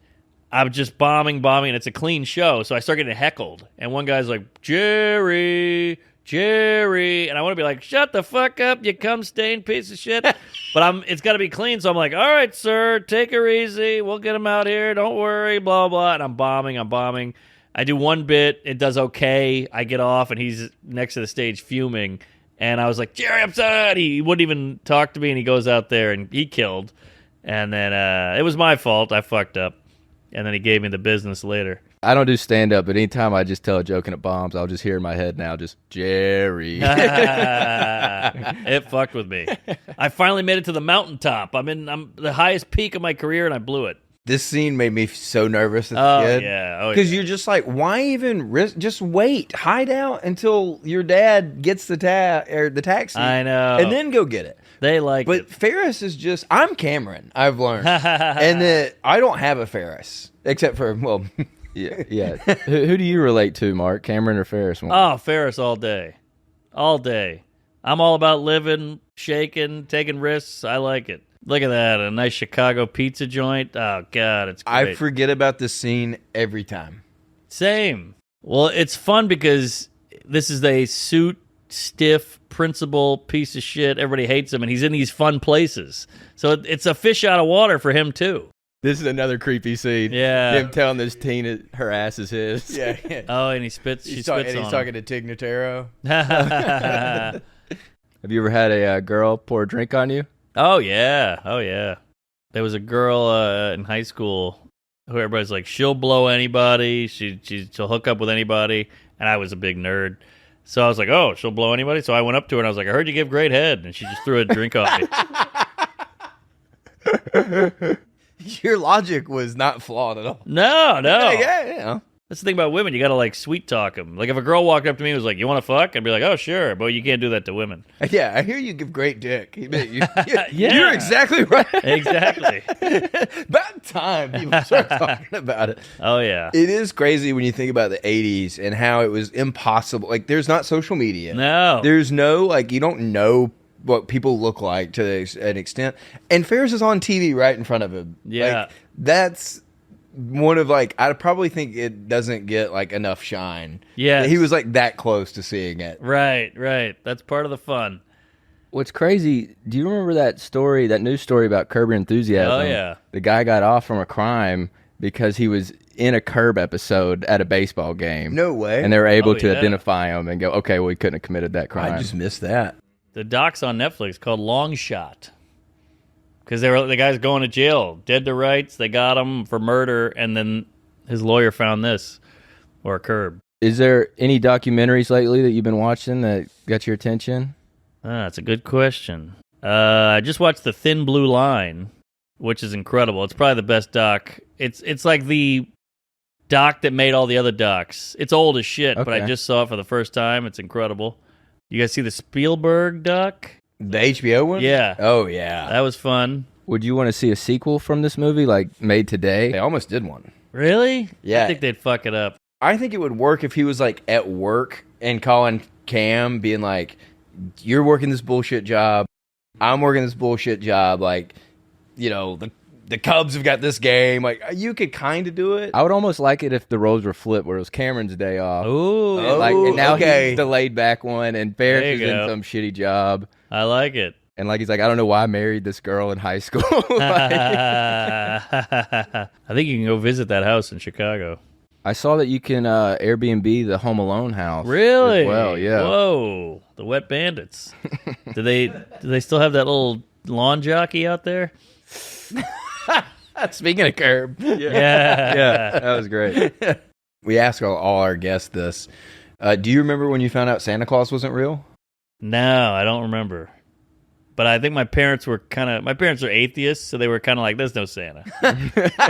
I'm just bombing, and it's a clean show, so I start getting heckled. And one guy's like, Jerry, and I want to be like, shut the fuck up, you cum-stained piece of shit. But it's got to be clean, so I'm like, all right, sir, take her easy. We'll get him out here. Don't worry, blah, blah. And I'm bombing. I do one bit. It does okay. I get off, and he's next to the stage fuming. And I was like, Jerry, I'm sorry. He wouldn't even talk to me, and he goes out there, and he killed. And then it was my fault. I fucked up. And then he gave me the business later. I don't do stand-up, but anytime I just tell a joke and it bombs, I'll just hear in my head now, just, Jerry. It fucked with me. I finally made it to the mountaintop. I'm the highest peak of my career, and I blew it. This scene made me so nervous as a kid. Yeah. Because you're just like, why even risk? Just wait. Hide out until your dad gets the taxi. I know. And then go get it. They like But it. Ferris is just, I'm Cameron, I've learned. And that I don't have a Ferris. Except for, well... Yeah. Who do you relate to, Mark? Cameron or Ferris? Oh, Ferris all day. All day. I'm all about living, shaking, taking risks. I like it. Look at that, a nice Chicago pizza joint. Oh, God, it's great. I forget about this scene every time. Same. Well, it's fun because this is a suit, stiff, principal piece of shit. Everybody hates him, and he's in these fun places. So it's a fish out of water for him, too. This is another creepy scene. Yeah. Him telling this teen her ass is his. Yeah. Oh, and he spits. She spits on him. He's talking to Tig Notaro. Have you ever had a girl pour a drink on you? Oh yeah. There was a girl in high school who everybody's like, she'll blow anybody. She'll hook up with anybody, and I was a big nerd. So I was like, oh, she'll blow anybody. So I went up to her and I was like, I heard you give great head, and she just threw a drink on me. Your logic was not flawed at all. No. Yeah. That's the thing about women. You got to like sweet talk them. Like if a girl walked up to me and was like, you want to fuck? I'd be like, oh, sure. But you can't do that to women. Yeah, I hear you give great dick. Yeah. You're exactly right. Exactly. About time people start talking about it. Oh, yeah. It is crazy when you think about the 80s and how it was impossible. Like, there's not social media. No. There's no, like, you don't know what people look like to an extent. And Ferris is on TV right in front of him. Yeah. Like, that's one of, like, I probably think it doesn't get, like, enough shine. Yeah. He was, like, that close to seeing it. Right. That's part of the fun. What's crazy, do you remember that news story about Curb Your Enthusiasm? Oh, yeah. The guy got off from a crime because he was in a Curb episode at a baseball game. No way. And they were able to yeah. identify him and go, okay, well, he couldn't have committed that crime. I just missed that. The doc's on Netflix called Long Shot. Because the guy's going to jail. Dead to rights. They got him for murder. And then his lawyer found this. Or Curb. Is there any documentaries lately that you've been watching that got your attention? That's a good question. I just watched The Thin Blue Line, which is incredible. It's probably the best doc. It's like the doc that made all the other docs. It's old as shit, but I Okay. just saw it for the first time. It's incredible. You guys see the Spielberg doc? The HBO one? Yeah. Oh, yeah. That was fun. Would you want to see a sequel from this movie, like made today? They almost did one. Really? Yeah. I think they'd fuck it up. I think it would work if he was, like, at work and calling Cam, being like, you're working this bullshit job. I'm working this bullshit job. Like, you know, the Cubs have got this game. Like, you could kind of do it. I would almost like it if the roles were flipped, where it was Cameron's day off. Ooh. And now okay. he's the laid back one, and Ferris There is you in go. some shitty job. I like it. And like he's like, I don't know why I married this girl in high school. Like, I think you can go visit that house in Chicago. I saw that you can Airbnb the Home Alone house. Really? As well, yeah. Whoa, the Wet Bandits. do they still have that little lawn jockey out there? Speaking of Curb. Yeah. Yeah, that was great. We ask all our guests this. Do you remember when you found out Santa Claus wasn't real? No, I don't remember. But I think my parents are atheists, so they were kind of like, there's no Santa.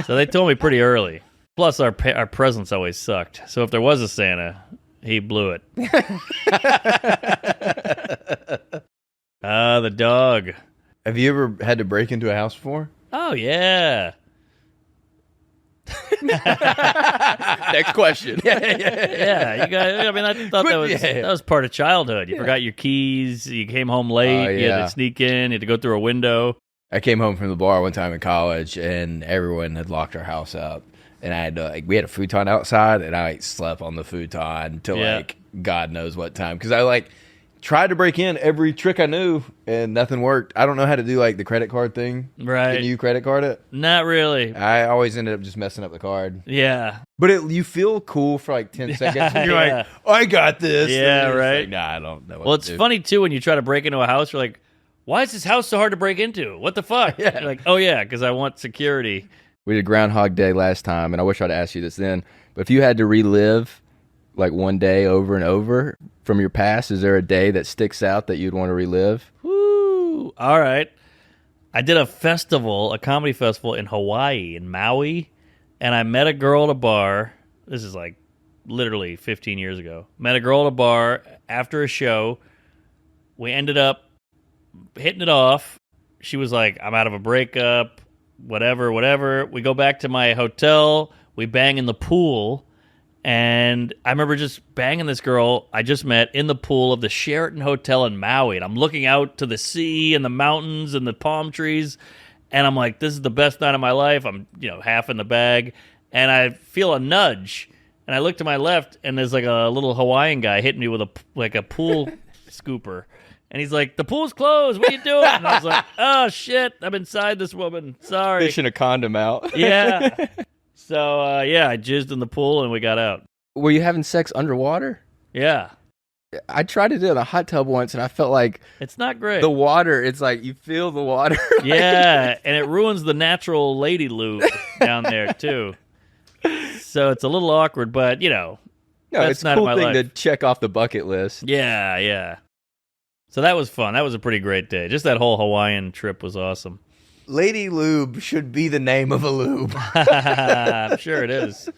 So they told me pretty early. Plus, our presents always sucked. So if there was a Santa, he blew it. The dog. Have you ever had to break into a house before? Oh, yeah. Next question. Yeah, you guys. I mean, I thought that was part of childhood. You forgot your keys. You came home late. You had to sneak in. You had to go through a window. I came home from the bar one time in college, and everyone had locked our house up. And I had we had a futon outside, and I slept on the futon till God knows what time. Because I tried to break in every trick I knew, and nothing worked. I don't know how to do the credit card thing. Right? Can you credit card it? Not really. I always ended up just messing up the card. Yeah. But you feel cool for 10 seconds. And you're like, I got this. Yeah, right. Like, nah, I don't know. Well, it's funny too when you try to break into a house. You're like, why is this house so hard to break into? What the fuck? Yeah. You're like, oh yeah, because I want security. We did Groundhog Day last time, and I wish I'd asked you this then. But if you had to relive one day over and over from your past, is there a day that sticks out that you'd want to relive? Woo! All right. I did a comedy festival in Hawaii, in Maui, and I met a girl at a bar. This is literally 15 years ago. Met a girl at a bar after a show. We ended up hitting it off. She was like, I'm out of a breakup, whatever. We go back to my hotel. We bang in the pool. And I remember just banging this girl I just met in the pool of the Sheraton Hotel in Maui. And I'm looking out to the sea and the mountains and the palm trees. And I'm like, this is the best night of my life. I'm, half in the bag. And I feel a nudge. And I look to my left, and there's a little Hawaiian guy hitting me with a pool scooper. And he's like, the pool's closed. What are you doing? And I was like, oh, shit. I'm inside this woman. Sorry. Fishing a condom out. Yeah. So, I jizzed in the pool and we got out. Were you having sex underwater? Yeah. I tried to do it in a hot tub once, and I felt like it's not great. The water, it's like you feel the water. Yeah, and it ruins the natural lady lube down there, too. So it's a little awkward, but, no, that's it's a not cool my thing life. to check off the bucket list. Yeah. So that was fun. That was a pretty great day. Just that whole Hawaiian trip was awesome. Lady Lube should be the name of a lube. I'm sure it is.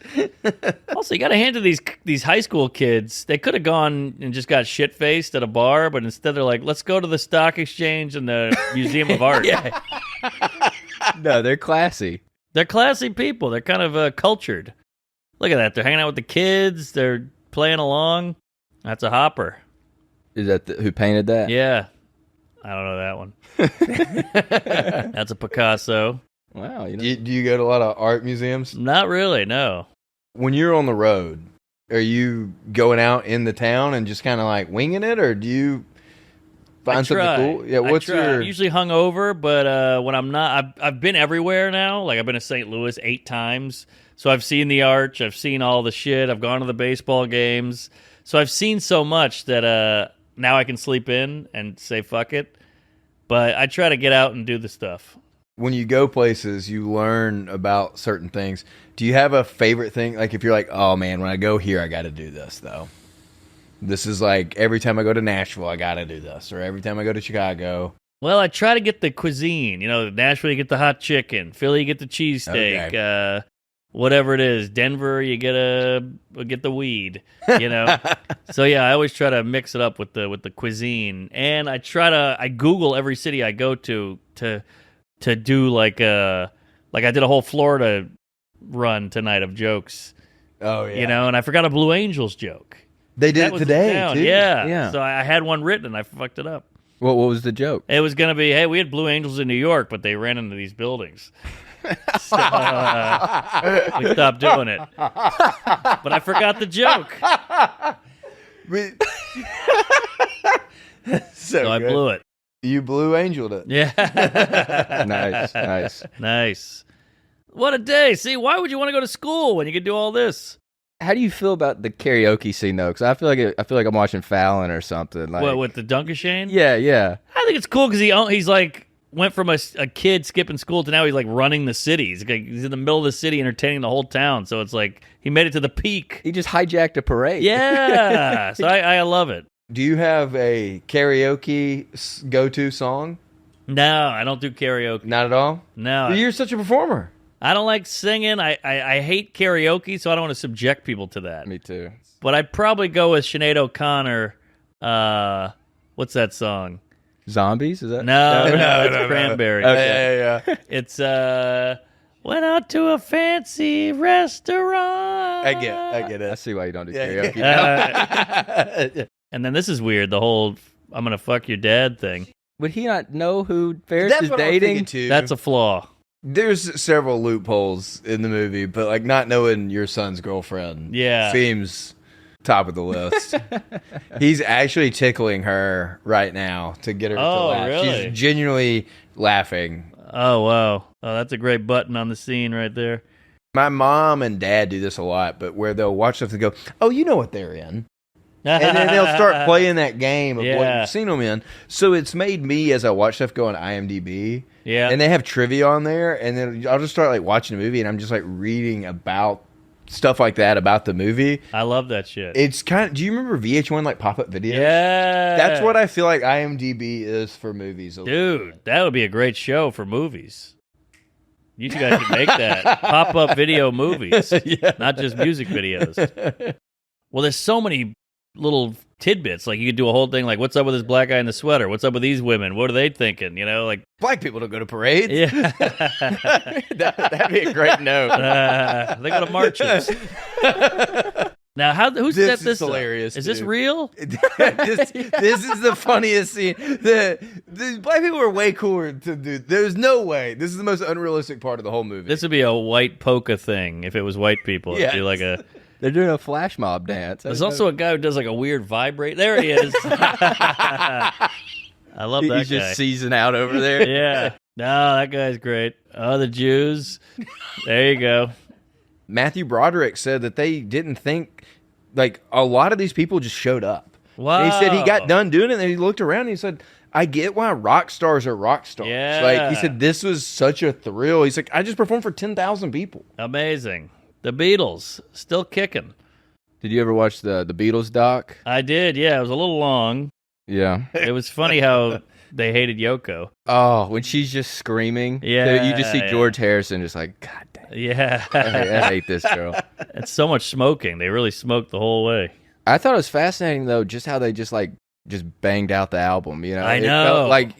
Also, you got to hand to these high school kids. They could have gone and just got shit-faced at a bar, but instead they're like, let's go to the stock exchange and the Museum of Art. No, they're classy. They're classy people. They're kind of cultured. Look at that. They're hanging out with the kids. They're playing along. That's a hopper. Is that who painted that? Yeah. I don't know that one. That's a Picasso. Wow. Do you go to a lot of art museums? Not really, no. When you're on the road, are you going out in the town and just kind of winging it, or do you find something cool? Yeah, I try. I'm usually hungover, but when I'm not, I've been everywhere now. I've been to St. Louis 8 times. So I've seen the Arch. I've seen all the shit. I've gone to the baseball games. So I've seen so much that now I can sleep in and say fuck it. But I try to get out and do the stuff. When you go places, you learn about certain things. Do you have a favorite thing? If you're like, oh man, when I go here, I got to do this though. This is every time I go to Nashville, I got to do this. Or every time I go to Chicago. Well, I try to get the cuisine. Nashville, you get the hot chicken. Philly, you get the cheesesteak. Okay. Whatever it is. Denver, you get the weed. So yeah, I always try to mix it up with the cuisine, and I Google every city I go to do I did a whole Florida run tonight of jokes. Oh yeah. And I forgot a Blue Angels joke. They did it today too. Yeah. So I had one written and I fucked it up. What was the joke? It was gonna be, hey, we had Blue Angels in New York, but they ran into these buildings. So we stopped doing it. But I forgot the joke. So I blew it. You Blue Angeled it. Yeah. Nice. Nice. What a day. See, why would you want to go to school when you could do all this? How do you feel about the karaoke scene though? Because I feel like I'm watching Fallon or something. Like, What, with the Dunkashane? Yeah, yeah. I think it's cool because he's like went from a kid skipping school to now he's like running the city. He's in the middle of the city entertaining the whole town. So it's like he made it to the peak. He just hijacked a parade. Yeah. So I love it. Do you have a karaoke go-to song? No, I don't do karaoke. Not at all? No. You're such a performer. I don't like singing. I hate karaoke, so I don't want to subject people to that. Me too. But I'd probably go with Sinead O'Connor. What's that song? Zombies? Is that? No, it's Cranberry. Okay. Yeah. It's went out to a fancy restaurant. I get I it. see why you don't do Yeah, karaoke. And then this is weird, the whole I'm gonna fuck your dad thing. Would he not know who Ferris That's is what I was dating? thinking too. That's a flaw. There's several loopholes in the movie, but like not knowing your son's girlfriend seems top of the list. He's actually tickling her right now to get her to laugh. Really? She's genuinely laughing. Oh, wow. Oh, that's a great button on the scene right there. My mom and dad do this a lot, but where they'll watch stuff and go, oh, you know what they're in. And then they'll start playing that game of what you've seen them in. So it's made me, as I watch stuff, go on IMDb. Yeah. And they have trivia on there, and then I'll just start like watching a movie, and I'm just like reading about stuff like that about the movie. I love that shit. It's kind of. Do you remember VH1 like pop-up videos? Yeah. That's what I feel like IMDb is for movies. Dude, that would be a great show for movies. You two guys should make that. Pop-up video movies. Not just music videos. Well, there's so many little tidbits. Like you could do a whole thing like, what's up with this black guy in the sweater? What's up with these women? What are they thinking? You know, like Black people don't go to parades. yeah. That'd be a great note. They go to marches. Now, who set This this is hilarious, up? Is this dude. real? this is the funniest scene. The black people are way cooler to do. There's no way. This is the most unrealistic part of the whole movie. This would be a white polka thing if it was white people. It'd be like a. They're doing a flash mob dance. There's also a guy who does like a weird vibrate. There he is. I love that guy. He's just seasoned out over there. Yeah. No, that guy's great. Oh, the Jews. There you go. Matthew Broderick said that they didn't think, like, a lot of these people just showed up. Wow. And he said he got done doing it, and he looked around and he said, I get why rock stars are rock stars. Yeah. Like, he said, this was such a thrill. He's like, I just performed for 10,000 people. Amazing. The Beatles, still kicking. Did you ever watch the Beatles doc? I did, yeah. It was a little long. Yeah. It was funny how they hated Yoko. Oh, when she's just screaming. Yeah, You just see yeah. George Harrison just like, God damn. Yeah. I hate this girl. It's so much smoking. They really smoked the whole way. I thought it was fascinating though, just how they just banged out the album. You know, I It know. felt like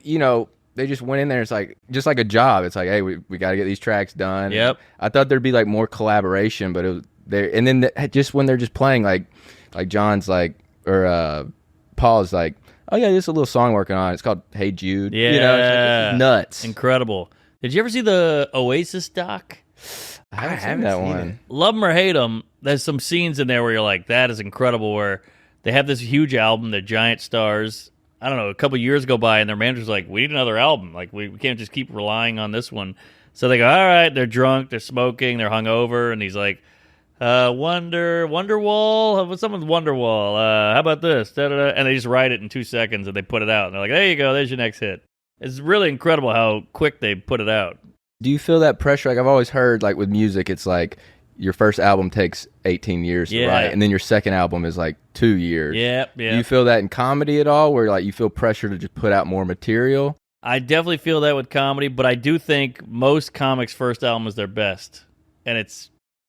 they just went in there. It's like just like a job. It's like, hey, we got to get these tracks done. Yep. I thought there'd be like more collaboration, but it was there. And then just when they're just playing, like John's like or Paul's like, oh yeah, there's a little song working on. It's called Hey Jude. Yeah. You know, it's like, this is nuts. Incredible. Did you ever see the Oasis doc? I haven't seen that one. Love 'em or hate 'em, there's some scenes in there where you're like, that is incredible, where they have this huge album, they're giant stars. I don't know, a couple years go by and their manager's like, we need another album. Like, we can't just keep relying on this one. So they go, all right, they're drunk, they're smoking, they're hungover, and he's like, Wonderwall? What's up with Wonderwall? How about this? Da-da-da. And they just write it in 2 seconds and they put it out. And they're like, there you go, there's your next hit. It's really incredible how quick they put it out. Do you feel that pressure? Like I've always heard, like with music, it's like your first album takes 18 years to write, and then your second album is like 2 years. Yeah. Do you feel that in comedy at all, where like you feel pressure to just put out more material? I definitely feel that with comedy, but I do think most comics' first album is their best. And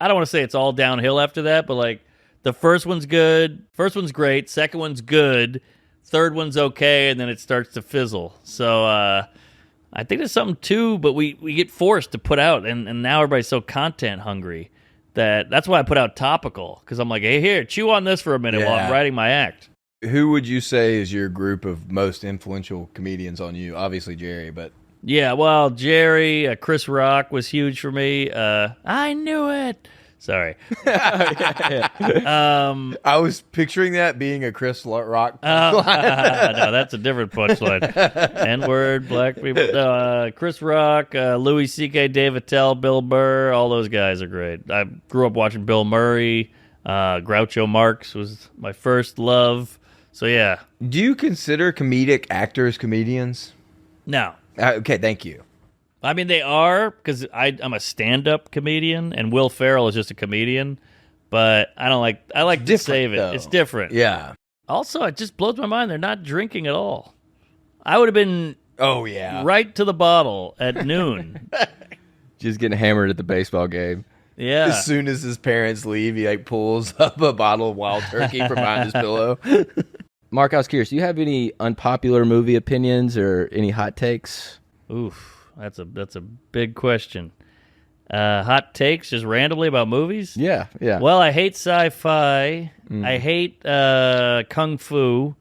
I don't want to say it's all downhill after that, but like the first one's good, first one's great, second one's good, third one's okay, and then it starts to fizzle. So I think there's something too, but we get forced to put out, and now everybody's so content hungry that's why I put out Topical, because I'm like, hey, here, chew on this for a minute while I'm writing my act. Who would you say is your group of most influential comedians on you? Obviously Jerry, but Yeah, well, Jerry, Chris Rock was huge for me. I knew it. Sorry. I was picturing that being a Chris Rock. No, that's a different punchline. N-word, black people. Chris Rock, Louis C.K., Dave Attell, Bill Burr, all those guys are great. I grew up watching Bill Murray. Groucho Marx was my first love. So yeah, Do you consider comedic actors comedians? no. Okay, thank you. I mean, they are, because I'm a stand-up comedian, and Will Ferrell is just a comedian. But I don't like. I like to Different, save it. though. It's different. Yeah. Also, it just blows my mind. They're not drinking at all. I would have been Oh, yeah. right to the bottle at noon. Just getting hammered at the baseball game. Yeah. As soon as his parents leave, he like pulls up a bottle of Wild Turkey from behind his pillow. Mark, I was curious. Do you have any unpopular movie opinions or any hot takes? Oof, that's a big question. Hot takes just randomly about movies? Yeah. Well, I hate sci-fi. I hate kung fu.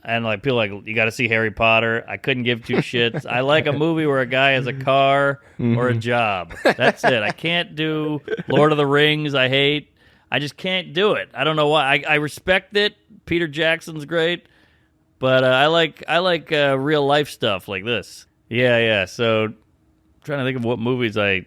And like people like, you got to see Harry Potter. I couldn't give two shits. I like a movie where a guy has a car or a job. That's it. I can't do Lord of the Rings. I just can't do it. I don't know why. I respect it. Peter Jackson's great, but I like real life stuff like this. Yeah. So, I'm trying to think of what movies I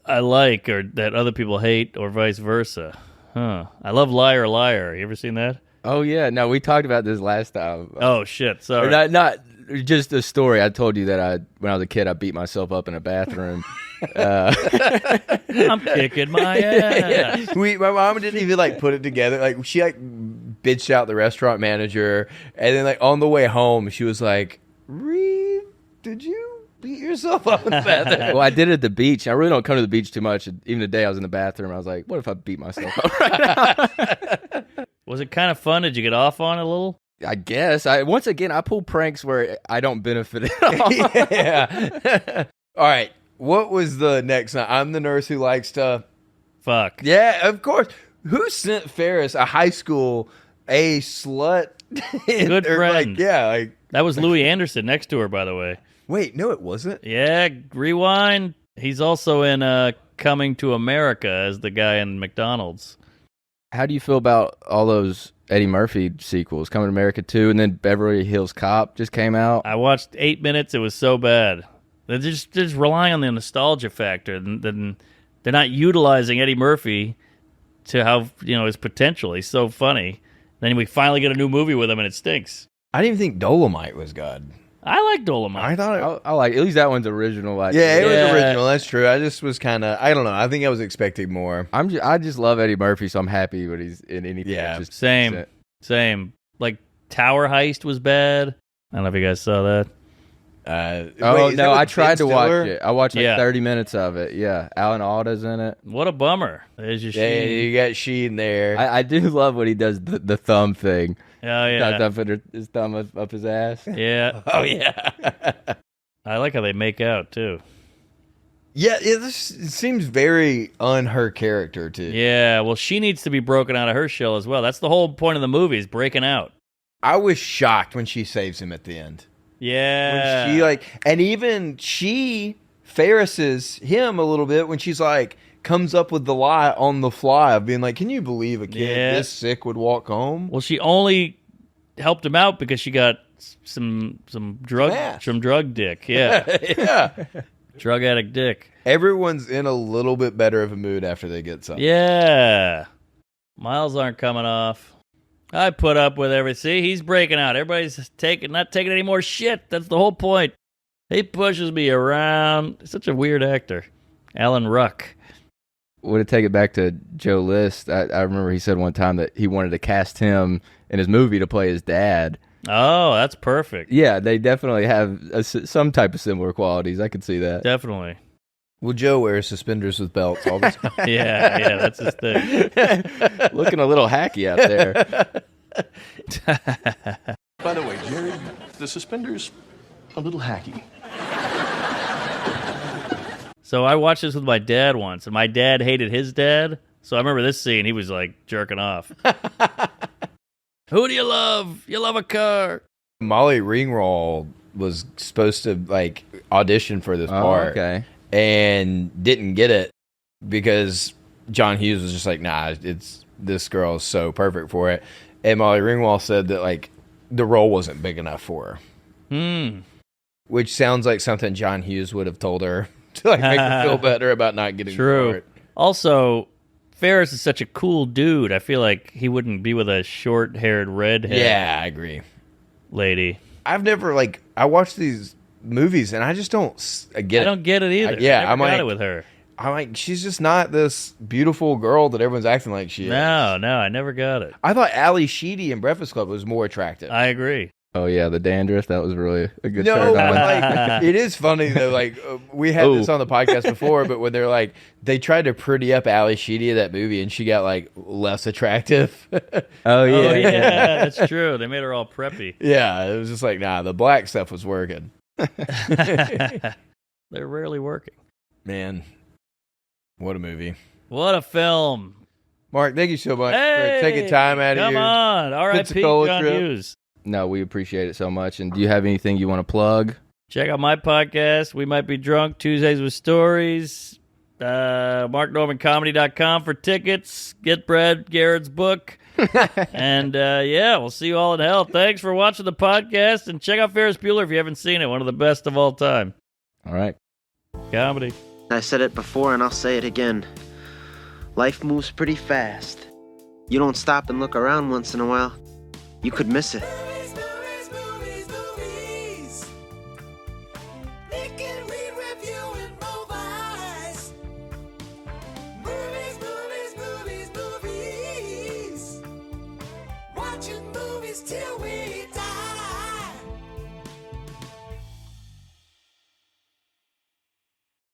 like or that other people hate or vice versa. I love Liar Liar. You ever seen that? Oh, yeah. No, we talked about this last time. Oh shit! Sorry. Or not just a story. I told you that when I was a kid, I beat myself up in a bathroom. I'm kicking my ass. My mom didn't even like put it together. Like she like bitched out the restaurant manager, and then like on the way home, she was like, "Reed, did you beat yourself up in the bathroom?" Well, I did it at the beach. I really don't come to the beach too much. Even the day I was in the bathroom, I was like, "What if I beat myself up right now?" Was it kind of fun? Did you get off on it a little? I guess. I pull pranks where I don't benefit at all. Yeah. All right. What was the next one? I'm the nurse who likes to. Fuck. Yeah, of course. Who sent Ferris, a high school, a slut? Good friend. Like That was Louis Anderson next to her, by the way. wait, no, it wasn't. Yeah, rewind. He's also in Coming to America as the guy in McDonald's. How do you feel about all those Eddie Murphy sequels, Coming to America 2, and then Beverly Hills Cop just came out? I watched 8 minutes. It was so bad. They're just relying on the nostalgia factor. Then they're not utilizing Eddie Murphy to how his potential. He's so funny. Then we finally get a new movie with him, and it stinks. I didn't even think Dolomite was good. I like Dolomite. I thought I like, at least that one's original. Like, it was Yeah. original. That's true. I just was kind of, I don't know. I think I was expecting more. I just love Eddie Murphy, so I'm happy when he's in anything. Yeah, Just Same. Like Tower Heist was bad. I don't know if you guys saw that. Oh, no, I tried to watch it. I watched like Yeah. 30 minutes of it. Yeah, Alan Alda's in it. What a bummer. There's your Yeah, Sheen. you got Sheen there. I do love when he does the thumb thing. Oh, yeah. Put his thumb up his ass. Yeah. Oh yeah. I like how they make out, too. Yeah, it seems very her character too. Yeah, well, she needs to be broken out of her shell as well. That's the whole point of the movie, is breaking out. I was shocked when she saves him at the end. Yeah. When she and even she Ferrises him a little bit when she's like comes up with the lie on the fly of being like, "Can you believe a kid Yeah. this sick would walk home?" Well, she only helped him out because she got some drug Smash. some drug dick. Yeah. Yeah. Drug addict dick. Everyone's in a little bit better of a mood after they get something. Yeah. Miles aren't coming off. I put up with everything. See, he's breaking out. Everybody's not taking any more shit. That's the whole point. He pushes me around. He's such a weird actor. Alan Ruck. Would it take it back to Joe List? I remember he said one time that he wanted to cast him in his movie to play his dad. Oh, that's perfect. Yeah, they definitely have some type of similar qualities. I could see that. Definitely. Well, Joe wears suspenders with belts all the time. Yeah, that's his thing. Looking a little hacky out there. By the way, Jerry, the suspender's a little hacky. So I watched this with my dad once, and my dad hated his dad. So I remember this scene. He was like jerking off. Who do you love? You love a car. Molly Ringwald was supposed to like audition for this part. Okay. And didn't get it because John Hughes was just like, "Nah, this girl is so perfect for it." And Molly Ringwald said that like the role wasn't big enough for her. Which sounds like something John Hughes would have told her to like make her feel better about not getting the True. part. Also, Ferris is such a cool dude. I feel like he wouldn't be with a short-haired redhead Yeah, I agree. lady. I've never I watch these movies and I just don't get it. I don't get it either. yeah, I never I'm got like- it with her. I'm like, she's just not this beautiful girl that everyone's acting like she is. No, I never got it. I thought Ali Sheedy in Breakfast Club was more attractive. I agree. Oh yeah, the dandruff. That was really a good No, turn but on. like it is funny though. Like we had this on the podcast before, but when they're like they tried to pretty up Ali Sheedy in that movie, and she got like less attractive. Oh yeah, Oh, yeah, that's true. They made her all preppy. Yeah, it was just like nah, the black stuff was working. They're rarely working. Man, what a movie! What a film. Mark, thank you so much Hey, for taking time out of come your on. R.I.P. Pensacola John trip. Hughes. No, we appreciate it so much. And do you have anything you want to plug? Check out my podcast, We Might Be Drunk, Tuesdays with Stories. MarkNormanComedy.com for tickets. Get Brad Garrett's book. And we'll see you all in hell. Thanks for watching the podcast. And check out Ferris Bueller if you haven't seen it. One of the best of all time. All right. Comedy. I said it before and I'll say it again. Life moves pretty fast. You don't stop and look around once in a while, you could miss it.